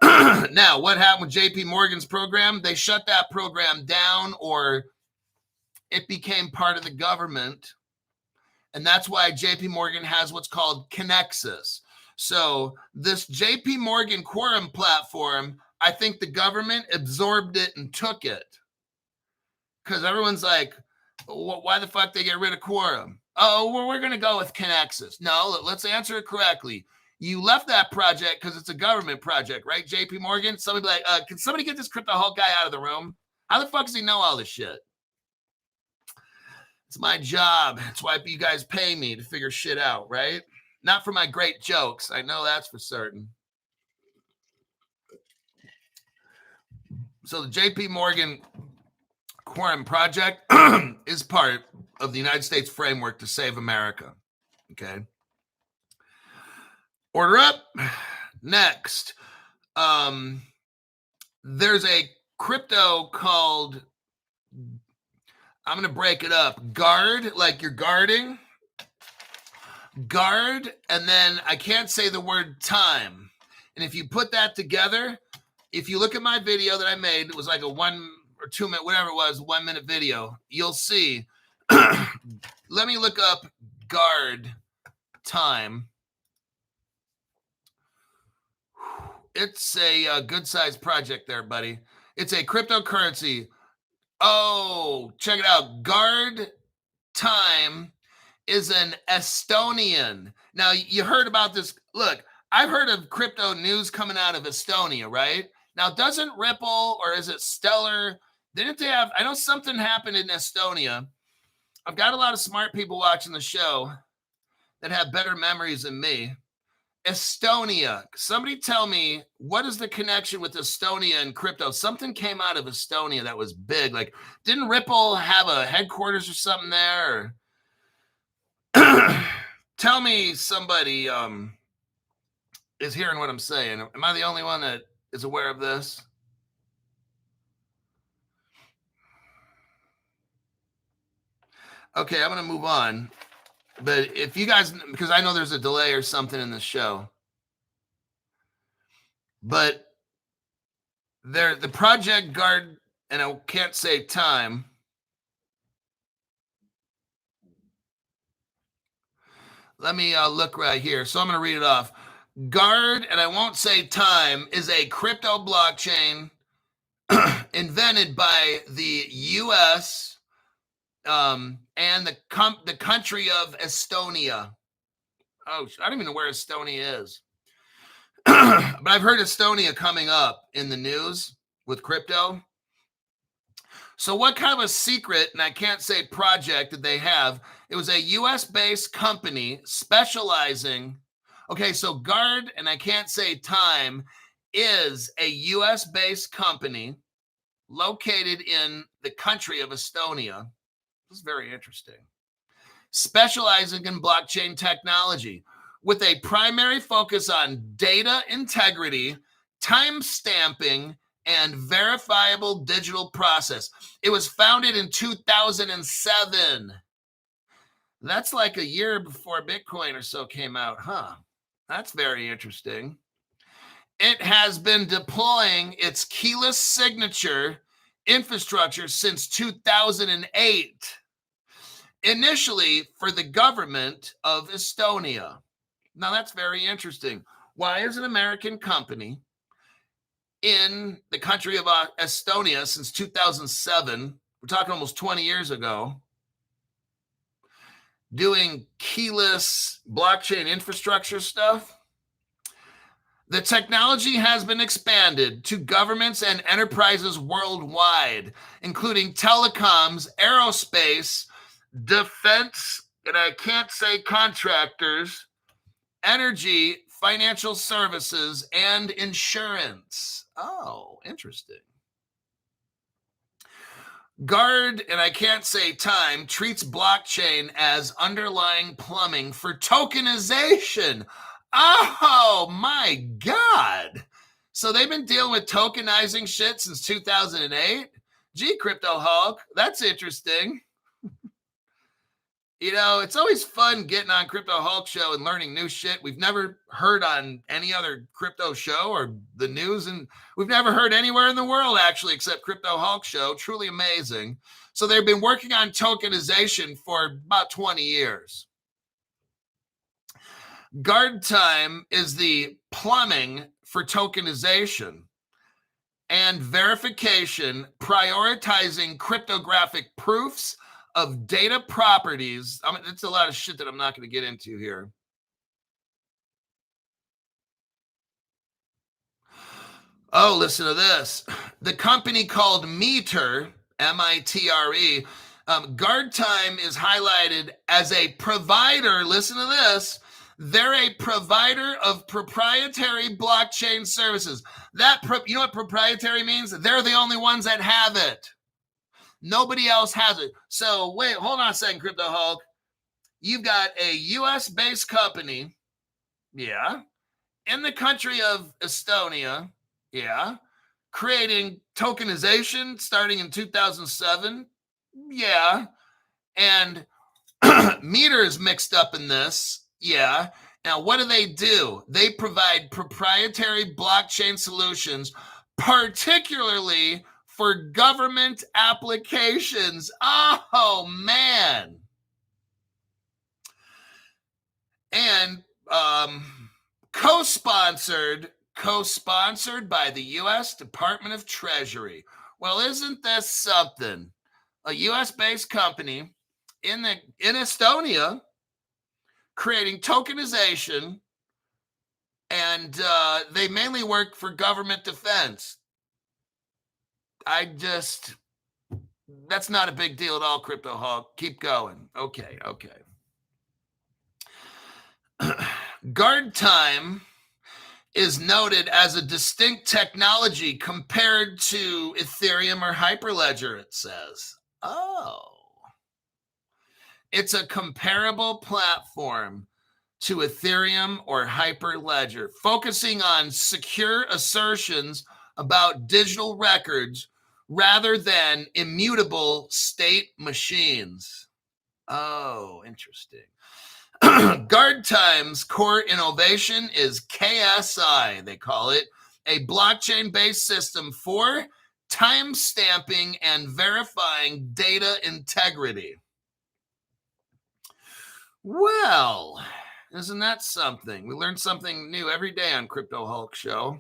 Now, what happened with JP Morgan's program? They shut that program down, or it became part of the government. And that's why JP Morgan has what's called Connexus. So this JP Morgan Quorum platform, I think the government absorbed it and took it. Because everyone's like, why the fuck they get rid of Quorum? Oh, we're going to go with Connexus. No, let's answer it correctly. You left that project because it's a government project, right, JP Morgan? Somebody be like, can somebody get this Crypto Hulk guy out of the room? How the fuck does he know all this shit? It's my job. That's why you guys pay me to figure shit out, right? Not for my great jokes. I know that's for certain. So the JP Morgan Quorum project is part of the United States framework to save America. Okay. Order up. Next. There's a crypto called, I'm going to break it up. Guard, like you're guarding. Guard, and then I can't say the word time. And if you put that together, if you look at my video that I made, it was like a 1 or 2 minute, whatever it was, 1 minute video, you'll see. Let me look up guard time. It's a good sized project there, buddy. It's a cryptocurrency. Oh, check it out. Guard time is an Estonian. Now, you heard about this. Look, I've heard of crypto news coming out of Estonia, right? Now, doesn't Ripple, or is it Stellar? Didn't they have, I know something happened in Estonia. I've got a lot of smart people watching the show that have better memories than me. Estonia. Somebody tell me, what is the connection with Estonia and crypto? Something came out of Estonia that was big. Like, didn't Ripple have a headquarters or something there? Tell me somebody is hearing what I'm saying. Am I the only one that is aware of this? Okay, I'm going to move on. But if you guys, because I know there's a delay or something in the show, but there, the project guard, and I can't say time. Let me look right here. So I'm going to read it off. Guard, and I won't say time, is a crypto blockchain invented by the U.S. And the country of Estonia. Oh, I don't even know where Estonia is. But I've heard Estonia coming up in the news with crypto. So what kind of a secret, and I can't say project, did they have? It was a US-based company specializing. Okay, so Guard, and I can't say time, is a US-based company located in the country of Estonia. This is very interesting. Specializing in blockchain technology with a primary focus on data integrity, time stamping, and verifiable digital process. It was founded in 2007. That's like a year before Bitcoin or so came out, huh? That's very interesting. It has been deploying its keyless signature infrastructure since 2008, initially for the government of Estonia. Now, that's very interesting. Why is an American company in the country of Estonia since 2007, we're talking almost 20 years ago, doing keyless blockchain infrastructure stuff? The technology has been expanded to governments and enterprises worldwide, including telecoms, aerospace, defense, and I can't say contractors, energy, financial services, and insurance. Oh, interesting. Guard, and I can't say time, treats blockchain as underlying plumbing for tokenization. Oh my God. So they've been dealing with tokenizing shit since 2008. Gee, Crypto Hulk, that's interesting. You know, it's always fun getting on Crypto Hulk show and learning new shit we've never heard on any other crypto show or the news, and we've never heard anywhere in the world actually except Crypto Hulk show. Truly amazing. So they've been working on tokenization for about 20 years. Guard time is the plumbing for tokenization and verification, prioritizing cryptographic proofs of data properties. I mean, it's a lot of shit that I'm not going to get into here. Oh, listen to this. The company called Mitre, M-I-T-R-E, Guard time is highlighted as a provider. Listen to this. They're a provider of proprietary blockchain services. You know what proprietary means? They're the only ones that have it. Nobody else has it. So wait, hold on a second, Crypto Hulk. You've got a US-based company, yeah, in the country of Estonia, yeah, creating tokenization starting in 2007, yeah, and Mitre is mixed up in this, yeah. Now, what do? They provide proprietary blockchain solutions, particularly for government applications. Oh, man. And co-sponsored by the U.S. Department of Treasury. Well, isn't this something? A U.S.-based company in Estonia creating tokenization, and they mainly work for government defense. That's not a big deal at all, Crypto Hulk. Keep going. Okay. Guard time is noted as a distinct technology compared to Ethereum or Hyperledger, it says. Oh. It's a comparable platform to Ethereum or Hyperledger, focusing on secure assertions about digital records rather than immutable state machines. Oh, interesting. Guard time's core innovation is KSI, they call it, a blockchain-based system for time stamping and verifying data integrity. Well, Isn't that something? We learn something new every day on Crypto Hulk Show.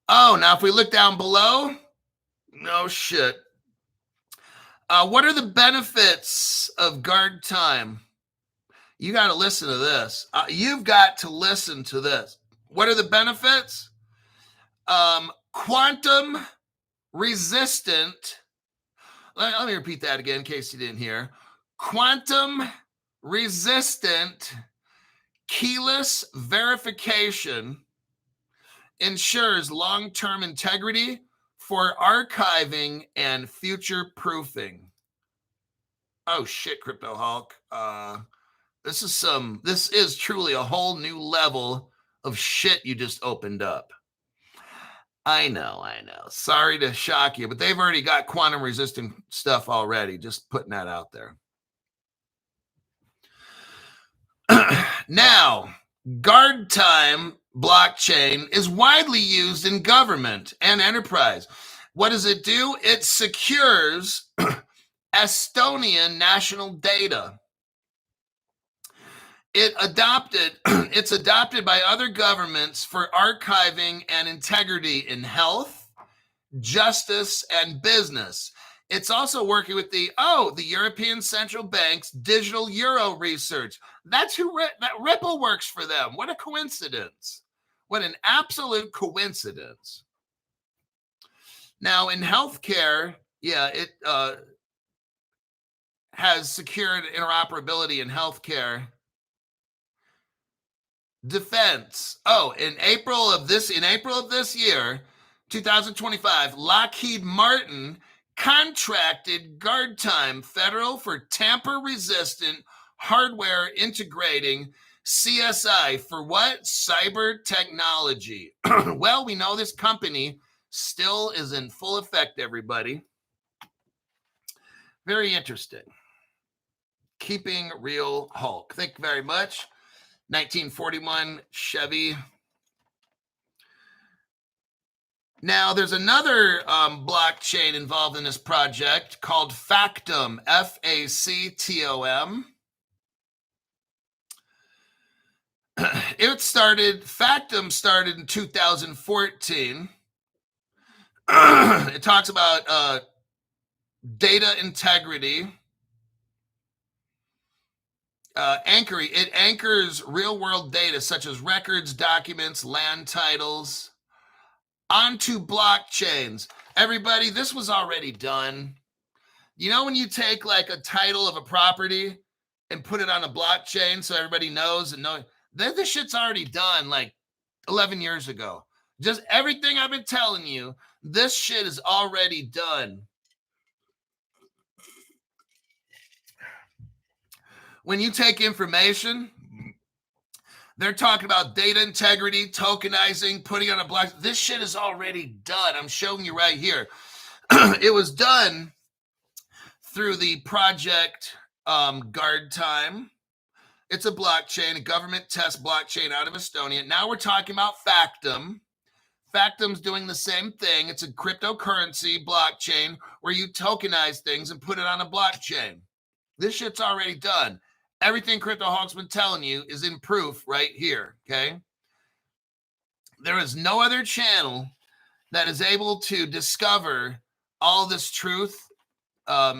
Oh, now if we look down below, no shit. What are the benefits of guard time? You got to listen to this. You've got to listen to this. What are the benefits? Quantum resistant. Let me repeat that again in case you didn't hear. Quantum resistant keyless verification ensures long-term integrity for archiving and future proofing. Oh shit, Crypto Hulk. This is truly a whole new level of shit you just opened up. I know. Sorry to shock you, but they've already got quantum resistant stuff already. Just putting that out there. Now, guard time blockchain is widely used in government and enterprise. What does it do? It secures Estonian national data. It's adopted by other governments for archiving and integrity in health, justice, and business. It's also working with the European Central Bank's digital euro research. That's that Ripple works for them. What a coincidence. What an absolute coincidence. Now in healthcare, it has secured interoperability in healthcare. Defense. In April of this year, 2025, Lockheed Martin contracted guard time federal for tamper-resistant hardware integrating CSI for what? Cyber technology. Well, we know this company still is in full effect, everybody. Very interesting. Keeping real Hulk. Thank you very much. 1941 Chevy. Now, there's another blockchain involved in this project called Factom, Factom. Factom started in 2014. It talks about data integrity. It anchors real-world data such as records, documents, land titles onto blockchains. Everybody, this was already done. You know when you take like a title of a property and put it on a blockchain so everybody knows this shit's already done like 11 years ago. Just everything I've been telling you, this shit is already done. When you take information, they're talking about data integrity, tokenizing, putting on a block. This shit is already done. I'm showing you right here. It was done through the project Guard Time. It's a blockchain, a government test blockchain out of Estonia. Now we're talking about Factom. Factom's doing the same thing. It's a cryptocurrency blockchain where you tokenize things and put it on a blockchain. This shit's already done. Everything Crypto Hulk's been telling you is in proof right here, okay? There is no other channel that is able to discover all this truth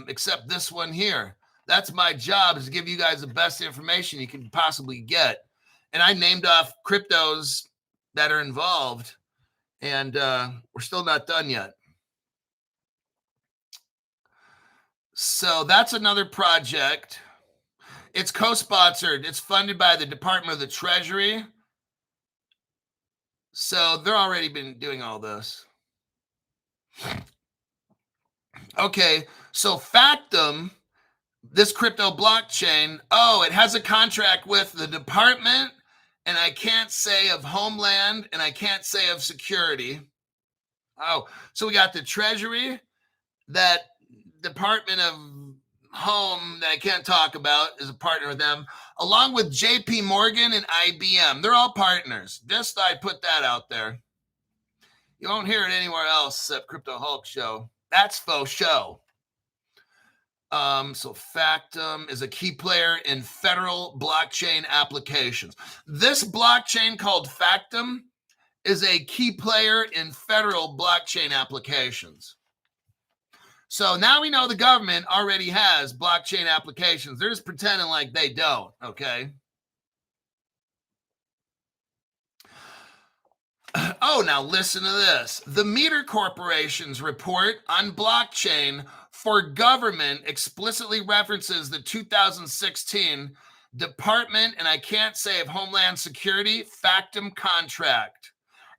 except this one here. That's my job, is to give you guys the best information you can possibly get. And I named off cryptos that are involved, and we're still not done yet. So that's another project. It's co-sponsored. It's funded by the Department of the Treasury. So they're already been doing all this. Okay, so Factom, this crypto blockchain, it has a contract with the Department, and I can't say of Homeland, and I can't say of Security. So we got the Treasury, that Department of Home that I can't talk about is a partner with them, along with JP Morgan and IBM. They're all partners. Just I put that out there. You won't hear it anywhere else except Crypto Hulk Show. That's faux show. So Factum is a key player in federal blockchain applications. This blockchain called Factum is a key player in federal blockchain applications. So now we know the government already has blockchain applications. They're just pretending like they don't, okay? Oh, now listen to this. The Mitre Corporation's report on blockchain for government explicitly references the 2016 Department, and I can't say of Homeland Security, Factum contract.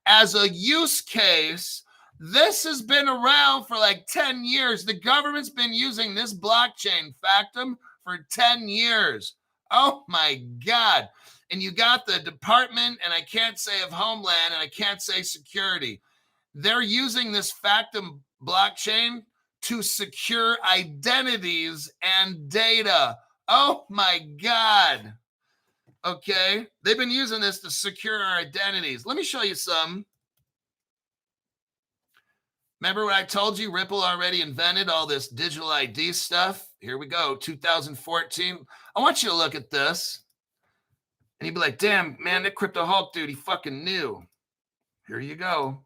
As a use case, this has been around for like 10 years. The government's been using this blockchain, Factum, for 10 years. Oh my God. And you got the Department, and I can't say of Homeland, and I can't say Security. They're using this Factum blockchain to secure identities and data. Oh my God. Okay. They've been using this to secure our identities. Let me show you some. Remember what I told you? Ripple already invented all this digital ID stuff. Here we go, 2014. I want you to look at this. And you'd be like, damn, man, that Crypto Hulk dude, he fucking knew. Here you go.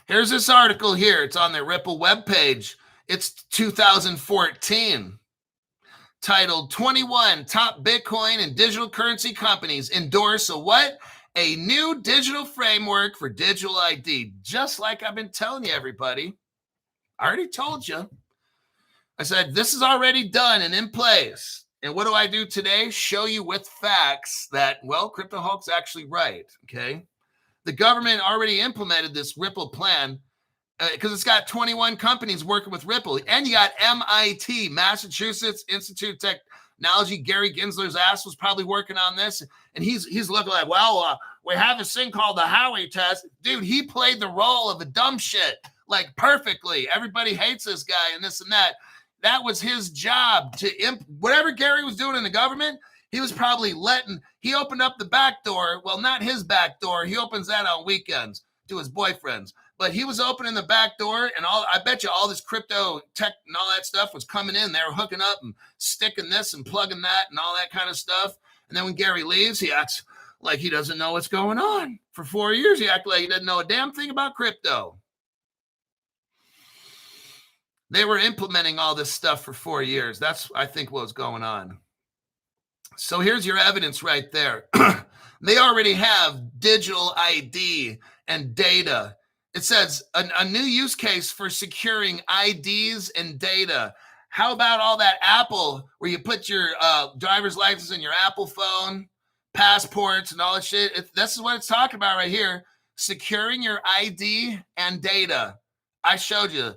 Here's this article here. It's on their Ripple webpage. It's 2014. Titled 21 Top Bitcoin and Digital Currency Companies Endorse a what? A new digital framework for digital ID. Just like I've been telling you, everybody. I already told you. I said, this is already done and in place. And what do I do today? Show you with facts that, well, Crypto Hulk's actually right, okay? The government already implemented this Ripple plan because it's got 21 companies working with Ripple. And you got MIT, Massachusetts Institute of Technology. Gary Gensler's ass was probably working on this. And he's looking like, well, we have this thing called the Howey test. Dude, he played the role of a dumb shit, like perfectly. Everybody hates this guy and this and that. That was his job to whatever Gary was doing in the government. He was probably he opened up the back door. Well, not his back door. He opens that on weekends to his boyfriends. But he was opening the back door, and I bet you all this crypto tech and all that stuff was coming in. They were hooking up and sticking this and plugging that and all that kind of stuff. And then when Gary leaves, he acts like he doesn't know what's going on. For 4 years, he acted like he didn't know a damn thing about crypto. They were implementing all this stuff for 4 years. That's, I think, what was going on. So here's your evidence right there. They already have digital ID and data. It says a new use case for securing IDs and data. How about all that Apple where you put your driver's license in your Apple phone, passports and all that shit? This is what it's talking about right here. Securing your ID and data. I showed you.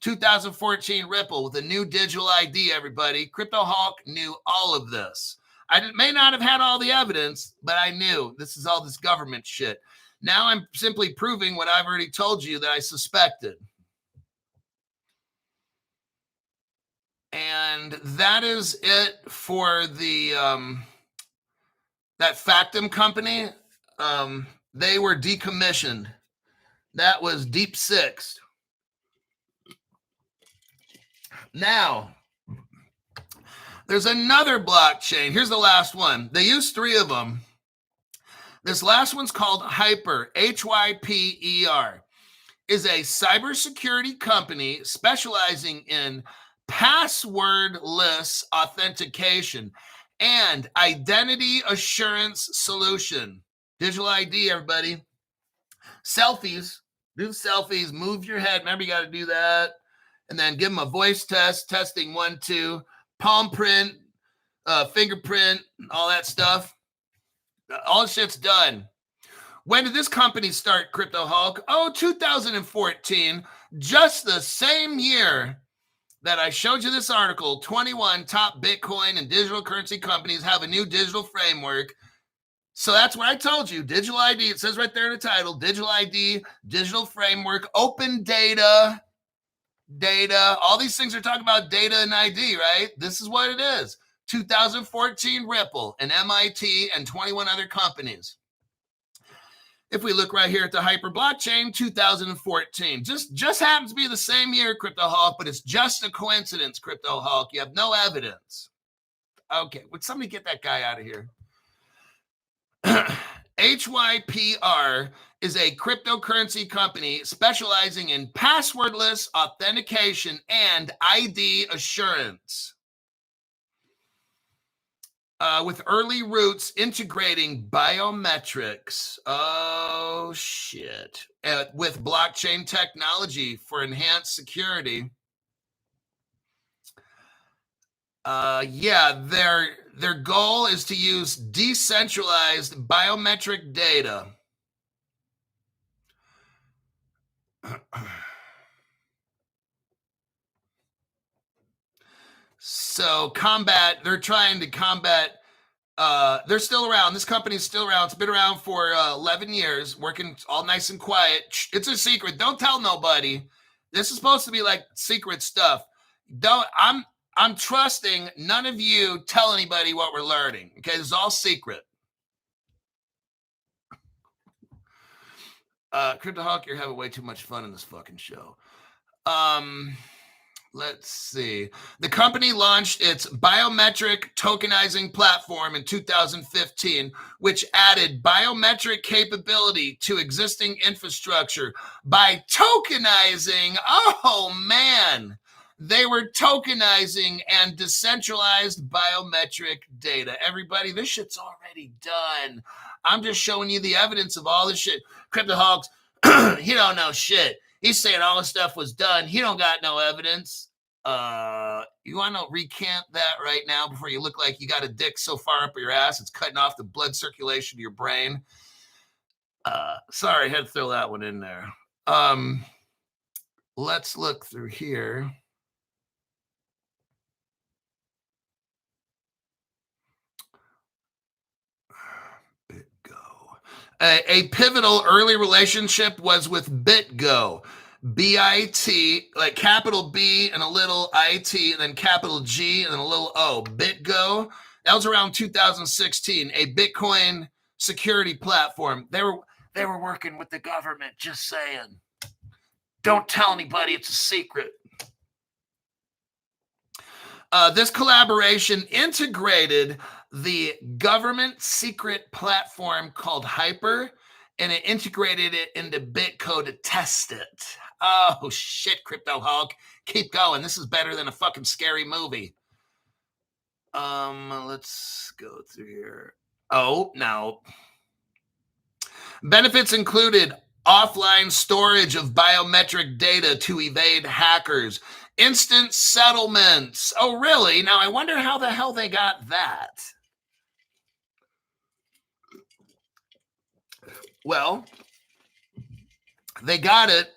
2014 Ripple with a new digital ID, everybody. Crypto Hulk knew all of this. I may not have had all the evidence, but I knew this is all this government shit. Now I'm simply proving what I've already told you that I suspected. And that is it for the that Factum company. They were decommissioned. That was Deep Six. Now, there's another blockchain. Here's the last one. They use 3 of them. This last one's called Hyper, Hyper, is a cybersecurity company specializing in passwordless authentication and identity assurance solution. Digital ID, everybody. Selfies. Do selfies. Move your head. Remember, you got to do that. And then give them a voice test, testing 1, 2, palm print, fingerprint, all that stuff. All the shit's done. When did this company start, Crypto Hulk? Oh, 2014, just the same year that I showed you this article. 21 top Bitcoin and digital currency companies have a new digital framework. So that's what I told you. Digital ID, it says right there in the title, digital ID, digital framework, open data, all these things are talking about data and ID, right? This is what it is. 2014 Ripple and MIT and 21 other companies. If we look right here at the Hyper blockchain, 2014, just happens to be the same year, Crypto Hulk, but it's just a coincidence, Crypto Hulk. You have no evidence. Okay, would somebody get that guy out of here? HYPR is a cryptocurrency company specializing in passwordless authentication and ID assurance. With early roots integrating biometrics. Oh, shit. With blockchain technology for enhanced security. Yeah, their goal is to use decentralized biometric data. So they're trying to combat, they're still around. This company's still around. It's been around for 11 years, working all nice and quiet. It's a secret. Don't tell nobody. This is supposed to be like secret stuff. I'm trusting none of you tell anybody what we're learning. Okay, this is all secret. Crypto Hawk, you're having way too much fun in this fucking show. Let's see. The company launched its biometric tokenizing platform in 2015, which added biometric capability to existing infrastructure by tokenizing. Oh, man. They were tokenizing and decentralized biometric data. Everybody, this shit's already done. I'm just showing you the evidence of all this shit. Crypto Hawks, he don't know shit. He's saying all this stuff was done. He don't got no evidence. You want to recant that right now before you look like you got a dick so far up your ass it's cutting off the blood circulation to your brain? Sorry, I had to throw that one in there. Let's look through here. A pivotal early relationship was with BitGo. BIT, like capital B and a little IT, and then capital G and then a little O. BitGo. That was around 2016. A Bitcoin security platform. They were working with the government. Just saying. Don't tell anybody. It's a secret. This collaboration integrated the government secret platform called Hyper, and it integrated it into BitGo to test it. Oh, shit, Crypto Hulk. Keep going. This is better than a fucking scary movie. Let's go through here. Oh, no. Benefits included offline storage of biometric data to evade hackers. Instant settlements. Oh, really? Now, I wonder how the hell they got that. Well, they got it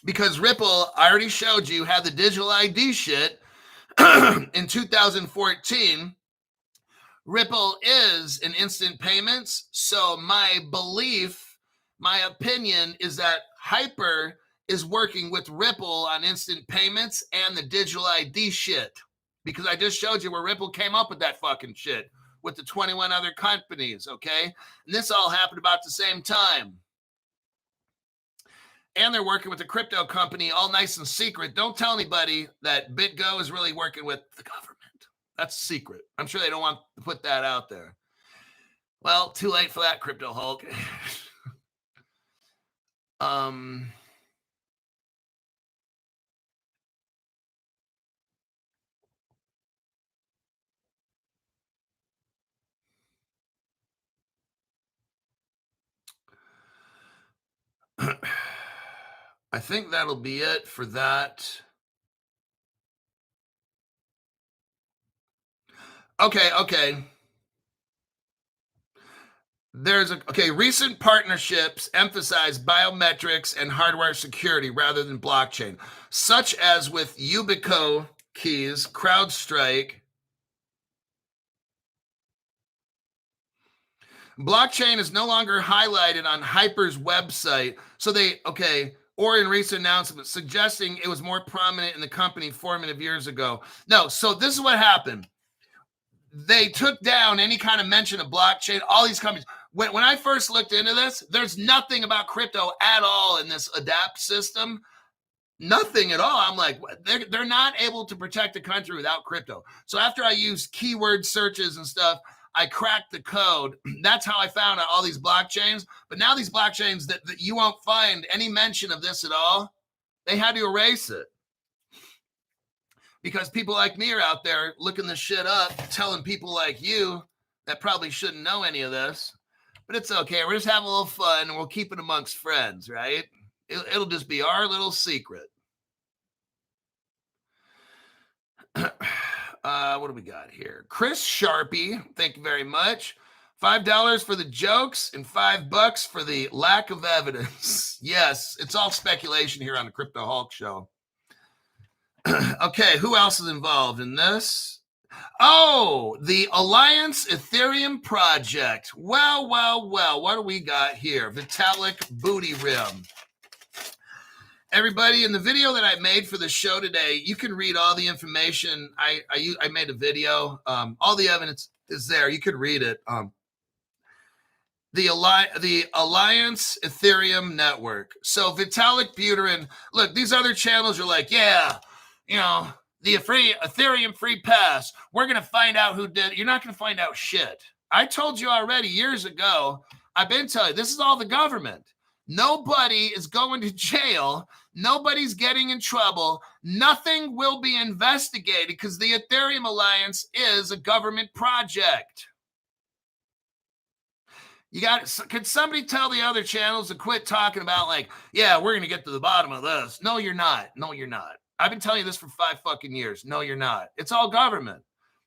because Ripple, I already showed you, had the digital ID shit in 2014. Ripple is an instant payments. So my belief, my opinion is that Hyper is working with Ripple on instant payments and the digital ID shit. Because I just showed you where Ripple came up with that fucking shit with the 21 other companies, okay? And this all happened about the same time. And they're working with a crypto company all nice and secret. Don't tell anybody that BitGo is really working with the government. That's a secret. I'm sure they don't want to put that out there. Well, too late for that, Crypto Hulk. I think that'll be it for that. Okay. Recent partnerships emphasize biometrics and hardware security rather than blockchain, such as with Yubico keys, CrowdStrike. Blockchain is no longer highlighted on Hyper's website. So or in recent announcements, suggesting it was more prominent in the company formative years ago. No, so this is what happened. They took down any kind of mention of blockchain. All these companies, when I first looked into this, there's nothing about crypto at all in this adapt system. Nothing at all. I'm like, they're not able to protect the country without crypto. So after I used keyword searches and stuff, I cracked the code. That's how I found out all these blockchains. But now these blockchains that you won't find any mention of this at all, they had to erase it. Because people like me are out there looking this shit up, telling people like you that probably shouldn't know any of this. But it's okay. We're just having a little fun and we'll keep it amongst friends, right? It'll just be our little secret. What do we got here? Chris Sharpie, thank you very much. $5 for the jokes and $5 for the lack of evidence. Yes, it's all speculation here on the Crypto Hulk show. Okay, who else is involved in this? Oh, the Alliance Ethereum project. Well, what do we got here? Vitalik Booty Rim. Everybody, in the video that I made for the show today, you can read all the information. I made a video. All the evidence is there. You could read it. The Alliance Ethereum Network. So Vitalik Buterin, look, these other channels are like, yeah, you know, the Ethereum free pass. We're going to find out who did it. You're not going to find out shit. I told you already years ago. I've been telling you, this is all the government. Nobody is going to jail. Nobody's getting in trouble. Nothing will be investigated because the Ethereum Alliance is a government project. Could somebody tell the other channels to quit talking about like, yeah, we're going to get to the bottom of this? No, you're not. No, you're not. I've been telling you this for 5 fucking years. No, you're not. It's all government.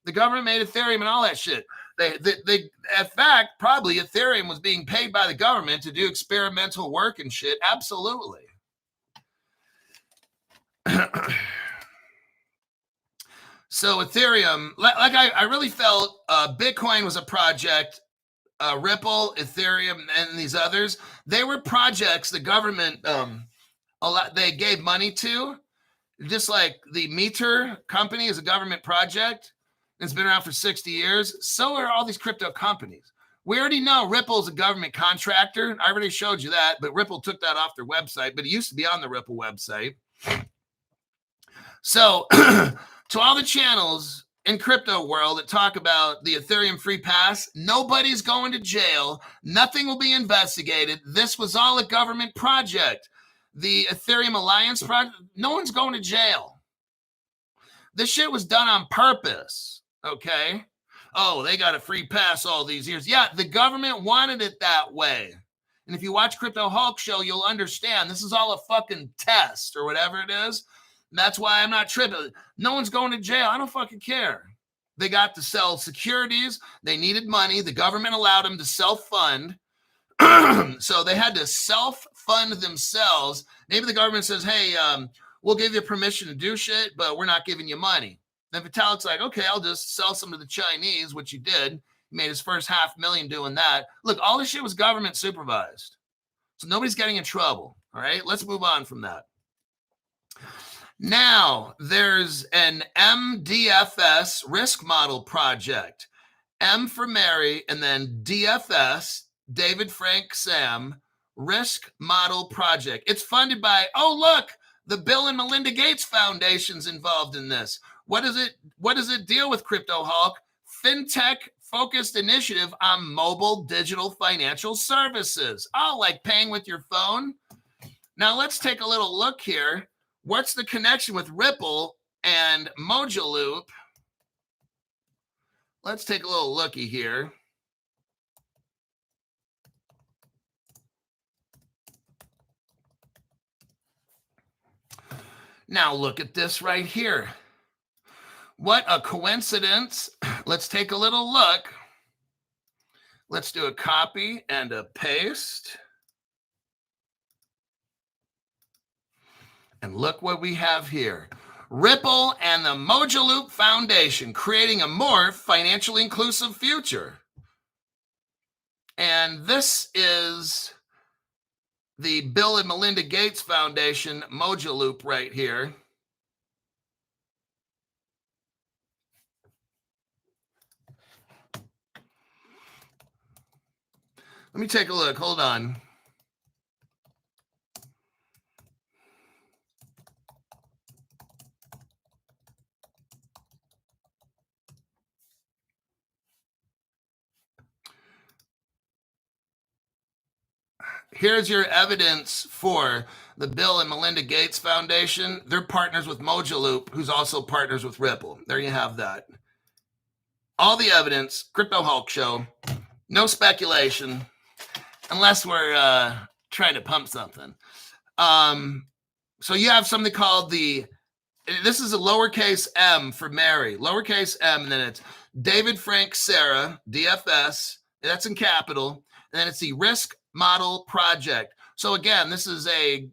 The government made Ethereum and all that shit. They in fact, probably Ethereum was being paid by the government to do experimental work and shit. Absolutely. So Ethereum, like I really felt Bitcoin was a project. Ripple, Ethereum, and these others, they were projects the government they gave money to. Just like the Mitre company is a government project. It's been around for 60 years. So are all these crypto companies. We already know Ripple is a government contractor. I already showed you that, but Ripple took that off their website, but it used to be on the Ripple website. So to all the channels in crypto world that talk about the Ethereum free pass, nobody's going to jail. Nothing will be investigated. This was all a government project. The Ethereum Alliance project, no one's going to jail. This shit was done on purpose, okay? Oh, they got a free pass all these years. Yeah, the government wanted it that way. And if you watch Crypto Hulk show, you'll understand this is all a fucking test or whatever it is. And that's why I'm not tripping. No one's going to jail. I don't fucking care. They got to sell securities. They needed money. The government allowed them to self-fund. So they had to self-fund themselves. Maybe the government says, hey, we'll give you permission to do shit, but we're not giving you money. Then Vitalik's like, okay, I'll just sell some to the Chinese, which he did. He made his first $500,000 doing that. Look, all this shit was government supervised. So nobody's getting in trouble. All right, let's move on from that. Now, there's an MDFS risk model project. M for Mary, and then DFS, David Frank Sam, risk model project. It's funded by, oh, look, the Bill and Melinda Gates Foundation's involved in this. What does it deal with, Crypto Hulk? Fintech-focused initiative on mobile digital financial services. Oh, like paying with your phone? Now, let's take a little look here. What's the connection with Ripple and Mojaloop? Let's take a little looky here. Now look at this right here. What a coincidence. Let's take a little look. Let's do a copy and a paste. And look what we have here. Ripple and the Mojaloop Foundation creating a more financially inclusive future. And this is the Bill and Melinda Gates Foundation Mojaloop right here. Let me take a look. Hold on. Here's your evidence for the Bill and Melinda Gates Foundation. They're partners with Mojaloop, who's also partners with Ripple. There you have that. All the evidence, Crypto Hulk Show. No speculation, unless we're trying to pump something. So you have something called this is a lowercase m for Mary, lowercase m, and then it's David Frank Sarah, DFS, that's in capital, and then it's the Risk Model Project. So again, this is a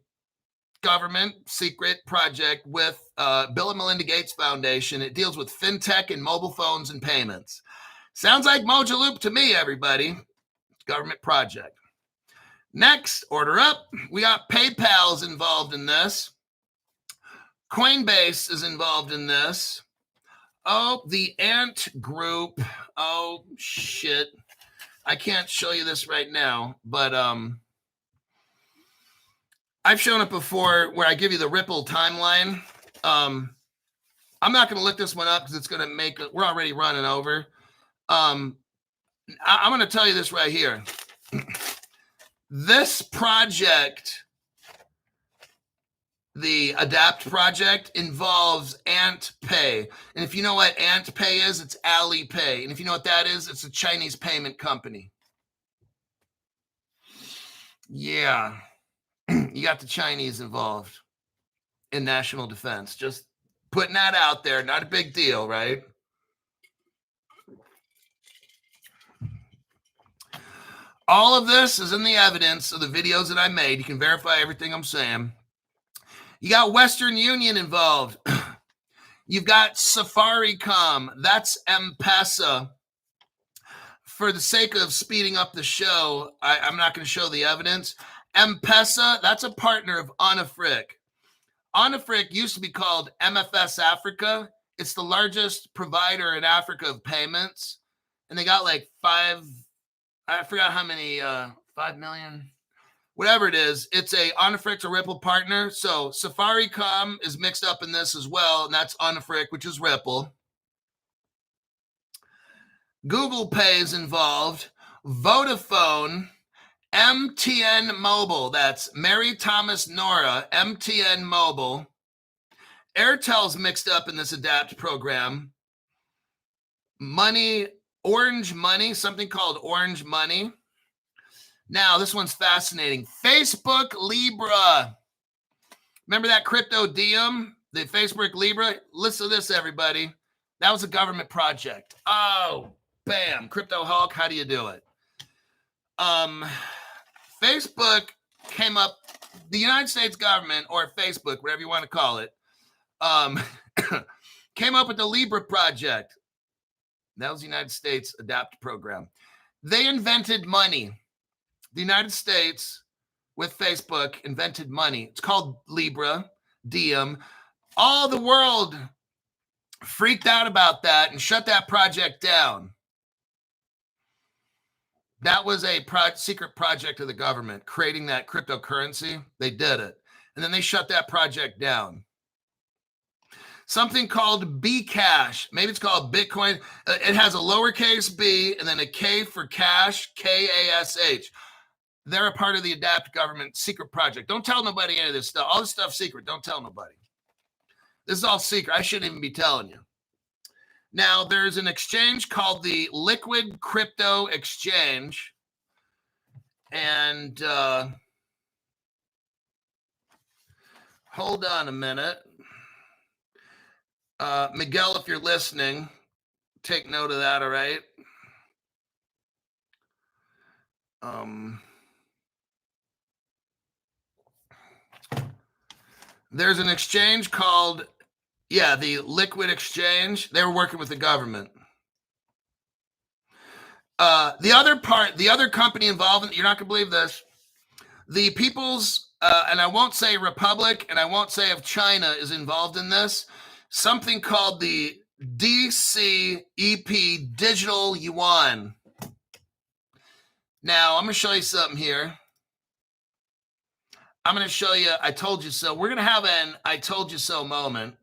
government secret project with Bill and Melinda Gates Foundation. It deals with fintech and mobile phones and payments. Sounds like Mojaloop to me, everybody. Government project. Next, order up. We got PayPal's involved in this. Coinbase is involved in this. Oh, the Ant Group. Oh, shit. I can't show you this right now, but I've shown it before where I give you the Ripple timeline. I'm not going to look this one up because it's going to make it, we're already running over. I'm going to tell you this right here. This project, the Adapt project, involves Ant Pay. And if you know what Ant Pay is, it's Alipay. And if you know what that is, it's a Chinese payment company. Yeah. You got the Chinese involved in national defense. Just putting that out there. Not a big deal, right? All of this is in the evidence of the videos that I made. You can verify everything I'm saying. You got Western Union involved. You've got Safaricom. That's M-Pesa. For the sake of speeding up the show, I'm not going to show the evidence. M-Pesa, that's a partner of Onafric. Onafric used to be called MFS Africa. It's the largest provider in Africa of payments. And they got like I forgot how many, 5 million, whatever it is. It's Onafric's a Ripple partner. So Safaricom is mixed up in this as well. And that's Onafric, which is Ripple. Google Pay is involved. Vodafone, MTN Mobile. That's Mary Thomas Nora, MTN Mobile. Airtel's mixed up in this Adapt program. Orange Money, something called Orange Money. Now, this one's fascinating. Facebook Libra. Remember that crypto Diem? The Facebook Libra? Listen to this, everybody. That was a government project. Oh, bam. Crypto Hulk, how do you do it? Facebook came up, the United States government, or Facebook, whatever you want to call it, came up with the Libra project. That was the United States Adapt program. They invented money. The United States, with Facebook, invented money. It's called Libra, Diem. All the world freaked out about that and shut that project down. That was a secret project of the government, creating that cryptocurrency. They did it. And then they shut that project down. Something called Bcash. Maybe it's called Bitcoin. It has a lowercase b and then a K for cash, K-A-S-H. They're a part of the Adapt government secret project. Don't tell nobody any of this stuff. All this stuff's secret. Don't tell nobody. This is all secret. I shouldn't even be telling you. Now, there's an exchange called the Liquid Crypto Exchange. And hold on a minute. Miguel, if you're listening, take note of that, all right? There's an exchange called, the Liquid Exchange. They were working with the government. The other company involved, you're not going to believe this, the People's, and I won't say Republic, and I won't say of China is involved in this, something called the DCEP Digital Yuan. Now, I'm going to show you something here. I'm going to show you, I told you so. We're going to have an I told you so moment.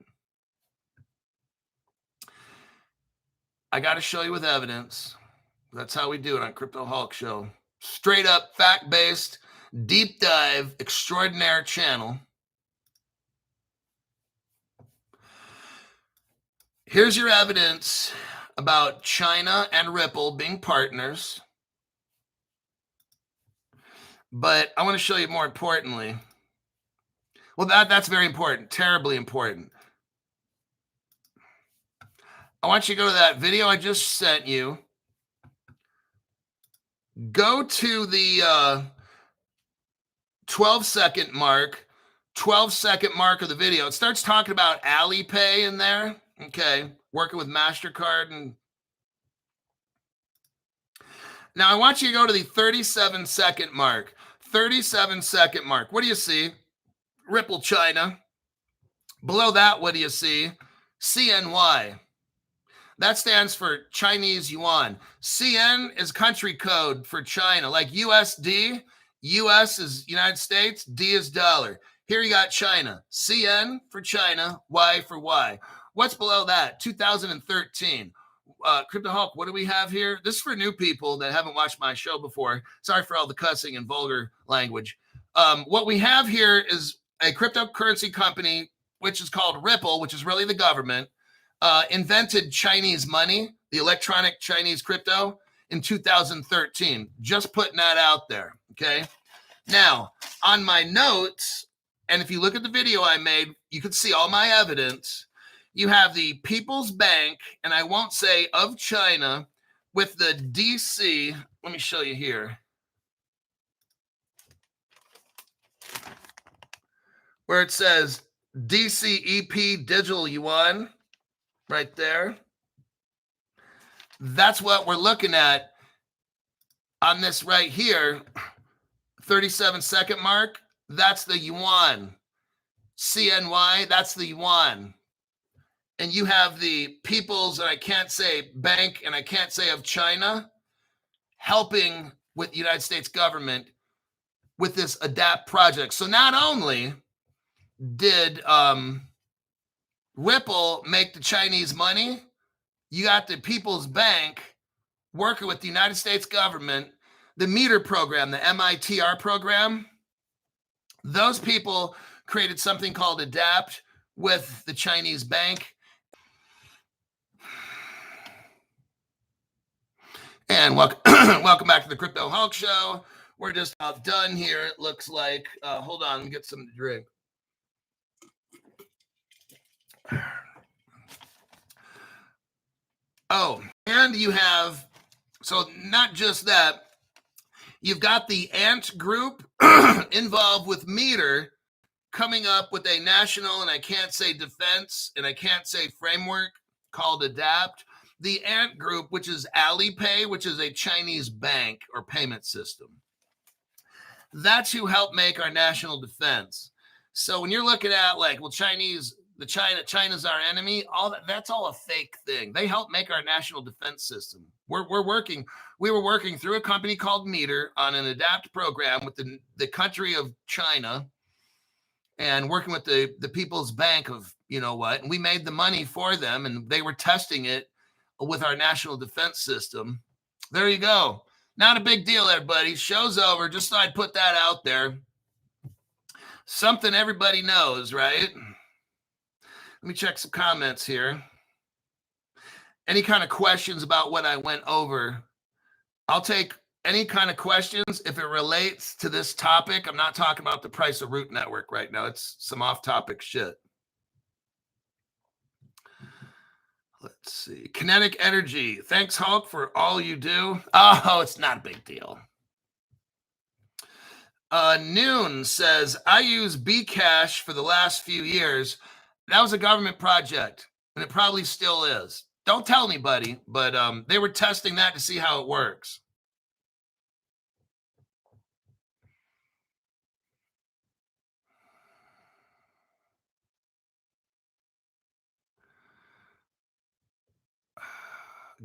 I got to show you with evidence. That's how we do it on Crypto Hulk Show. Straight up, fact-based, deep dive, extraordinaire channel. Here's your evidence about China and Ripple being partners. But I want to show you more importantly. Well, that's very important, terribly important. I want you to go to that video I just sent you. Go to the 12-second mark, 12-second mark of the video. It starts talking about Alipay in there. Okay, working with MasterCard. And now I want you to go to the 37-second mark. 37-second mark. What do you see? Ripple China. Below that, what do you see? CNY. That stands for Chinese yuan. CN is country code for China, like USD. US is United States, D is dollar. Here you got China. CN for China, Y for Y. What's below that? 2013. Crypto Hulk, what do we have here? This is for new people that haven't watched my show before. Sorry for all the cussing and vulgar language. What we have here is a cryptocurrency company, which is called Ripple, which is really the government, invented Chinese money, the electronic Chinese crypto, in 2013. Just putting that out there, okay? Now, on my notes, and if you look at the video I made, you can see all my evidence. You have the People's Bank, and I won't say of China, with the DC. Let me show you here. Where it says DCEP Digital Yuan, right there. That's what we're looking at on this right here, 37-second mark. That's the yuan. CNY, that's the yuan. And you have the People's, and I can't say bank, and I can't say of China, helping with the United States government with this ADAPT project. So not only did Ripple make the Chinese money, you got the People's Bank working with the United States government, the Mitre program, the MITR program. Those people created something called ADAPT with the Chinese bank. And welcome back to the Crypto Hulk Show. We're just about done here, it looks like. Hold on, let me get something to drink. Oh, and you have, so not just that, you've got the Ant group involved with Mitre coming up with a national, and I can't say defense, and I can't say framework called ADAPT. The Ant group, which is Alipay, which is a Chinese bank or payment system. That's who helped make our national defense. So when you're looking at like, well, China's our enemy, all that's all a fake thing. They helped make our national defense system. We were working through a company called Mitre on an ADAPT program with the country of China, and working with the People's Bank of you know what, and we made the money for them, and they were testing it with our national defense system. There you go. Not a big deal, everybody. Show's over. Just thought I'd put that out there. Something everybody knows, right? Let me check some comments here. Any kind of questions about what I went over? I'll take any kind of questions if it relates to this topic. I'm not talking about the price of root network right now. It's some off-topic shit. Let's see. Kinetic energy. Thanks, Hulk, for all you do. Oh, it's not a big deal. Noon says, I use Bcash for the last few years. That was a government project, and it probably still is. Don't tell anybody, but they were testing that to see how it works.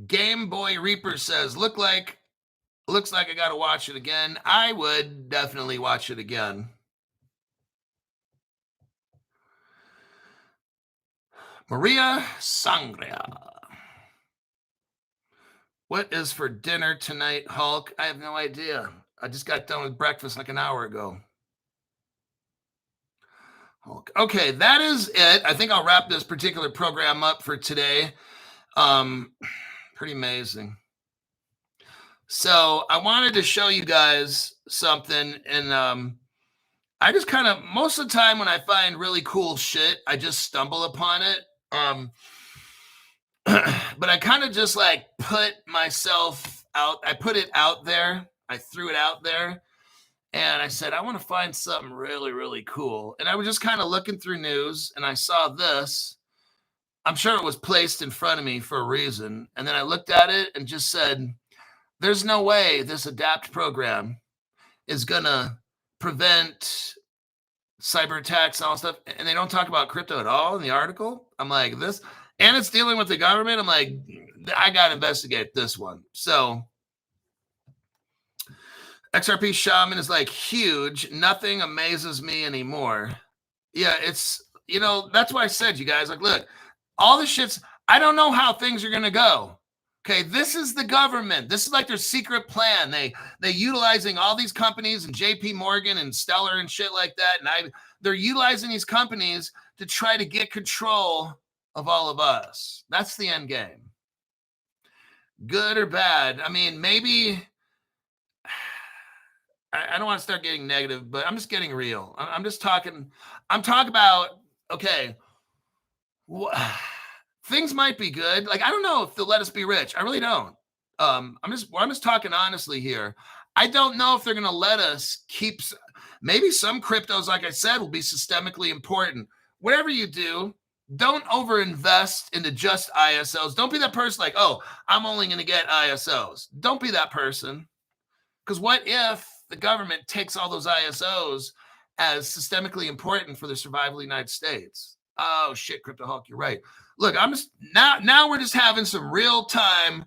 Game Boy Reaper says, looks like looks like I got to watch it again. I would definitely watch it again. Maria Sangria. What is for dinner tonight, Hulk? I have no idea. I just got done with breakfast like an hour ago. Hulk. Okay, that is it. I think I'll wrap this particular program up for today. Pretty amazing. So I wanted to show you guys something, and I just kind of, most of the time when I find really cool shit, I just stumble upon it. But I kind of just like put myself out. I put it out there. I threw it out there. And I said, I want to find something really, really cool. And I was just kind of looking through news, and I saw this. I'm sure it was placed in front of me for a reason. And then I looked at it and just said, there's no way this ADAPT program is going to prevent cyber attacks and all stuff. And they don't talk about crypto at all in the article. I'm like, this, and it's dealing with the government. I'm like, I got to investigate this one. So XRP Shaman is like huge. Nothing amazes me anymore. Yeah, it's, you know, that's why I said, you guys, like, look, all the shit's, I don't know how things are going to go. Okay, this is the government. This is like their secret plan. They utilizing all these companies and JP Morgan and Stellar and shit like that. And they're utilizing these companies to try to get control of all of us. That's the end game. Good or bad. I mean, maybe I don't want to start getting negative, but I'm just getting real. I'm just talking. I'm talking about, okay, things might be good. Like, I don't know if they'll let us be rich. I really don't. I'm just talking honestly here. I don't know if they're going to let us keep, maybe some cryptos, like I said, will be systemically important. Whatever you do, don't overinvest into just ISOs. Don't be that person like, oh, I'm only going to get ISOs. Don't be that person. Because what if the government takes all those ISOs as systemically important for the survival of the United States? Oh, shit, Crypto Hulk, you're right. Look, I'm just, now we're just having some real time.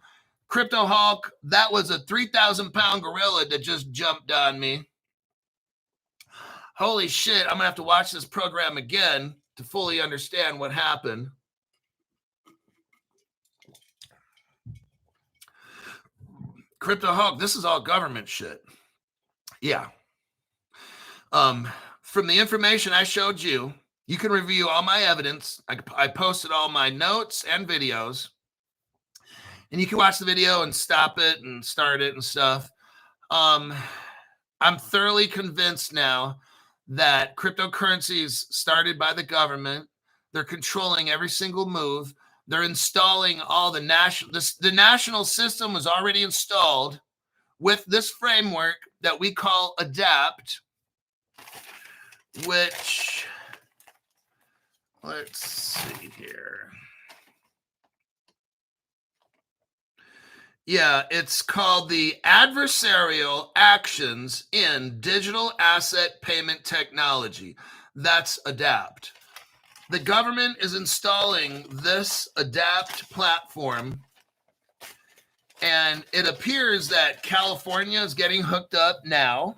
Crypto Hulk, that was a 3,000-pound gorilla that just jumped on me. Holy shit, I'm going to have to watch this program again to fully understand what happened. Crypto Hulk, this is all government shit. Yeah. From the information I showed you, you can review all my evidence. I posted all my notes and videos. And you can watch the video and stop it and start it and stuff. I'm thoroughly convinced now that cryptocurrencies started by the government. They're controlling every single move. They're installing all the national system was already installed with this framework that we call ADAPT, which, let's see here. Yeah, it's called the Adversarial Actions in Digital Asset Payment Technology. That's ADAPT. The government is installing this ADAPT platform, and it appears that California is getting hooked up now.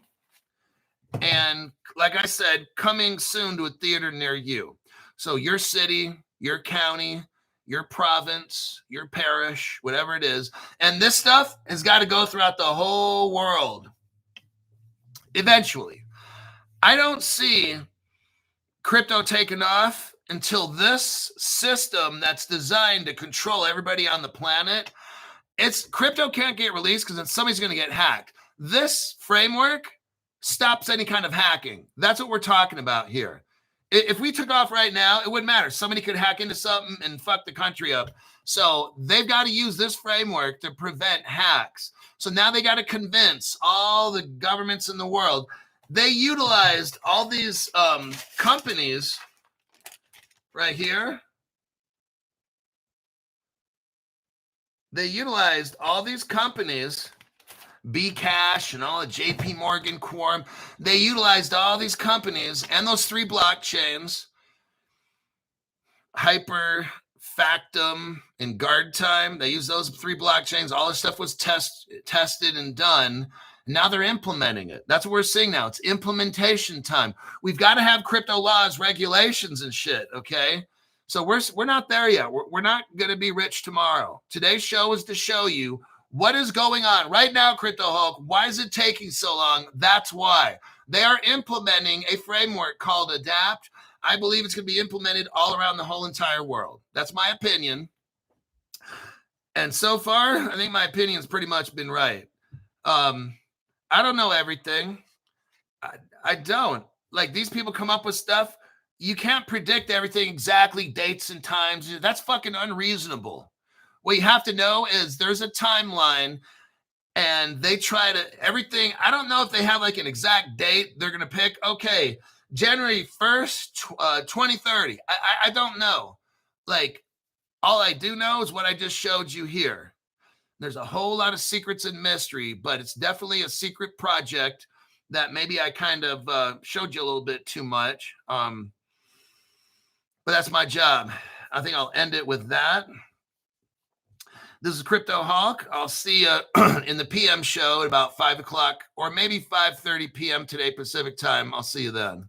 And like I said, coming soon to a theater near you. So your city, your county, your province, your parish, whatever it is. And this stuff has got to go throughout the whole world. Eventually. I don't see crypto taking off until this system that's designed to control everybody on the planet, crypto can't get released because then somebody's going to get hacked. This framework stops any kind of hacking. That's what we're talking about here. If we took off right now, it wouldn't matter. Somebody could hack into something and fuck the country up. So they've got to use this framework to prevent hacks. So now they got to convince all the governments in the world. They utilized all these companies right here. They utilized all these companies, Bcash and all the JP Morgan, Quant. They utilized all these companies and those 3 blockchains, Hyper, Factum and guard time. They use those 3 blockchains. All this stuff was tested and done. Now they're implementing it. That's what we're seeing now. It's implementation time. We've got to have crypto laws, regulations, and shit. Okay. So we're not there yet. We're not going to be rich tomorrow. Today's show is to show you what is going on right now, Crypto Hulk. Why is it taking so long? That's why. They are implementing a framework called ADAPT. I believe it's going to be implemented all around the whole entire world. That's my opinion. And so far, I think my opinion's pretty much been right. I don't know everything. I don't. Like, these people come up with stuff. You can't predict everything exactly, dates and times. That's fucking unreasonable. What you have to know is there's a timeline, and they try to everything. I don't know if they have like an exact date they're going to pick. Okay, January 1st, 2030. I don't know. Like, all I do know is what I just showed you here. There's a whole lot of secrets and mystery, but it's definitely a secret project that maybe I kind of showed you a little bit too much. But that's my job. I think I'll end it with that. This is Crypto Hawk. I'll see you in the PM show at about 5 o'clock or maybe 5:30 p.m. today, Pacific time. I'll see you then.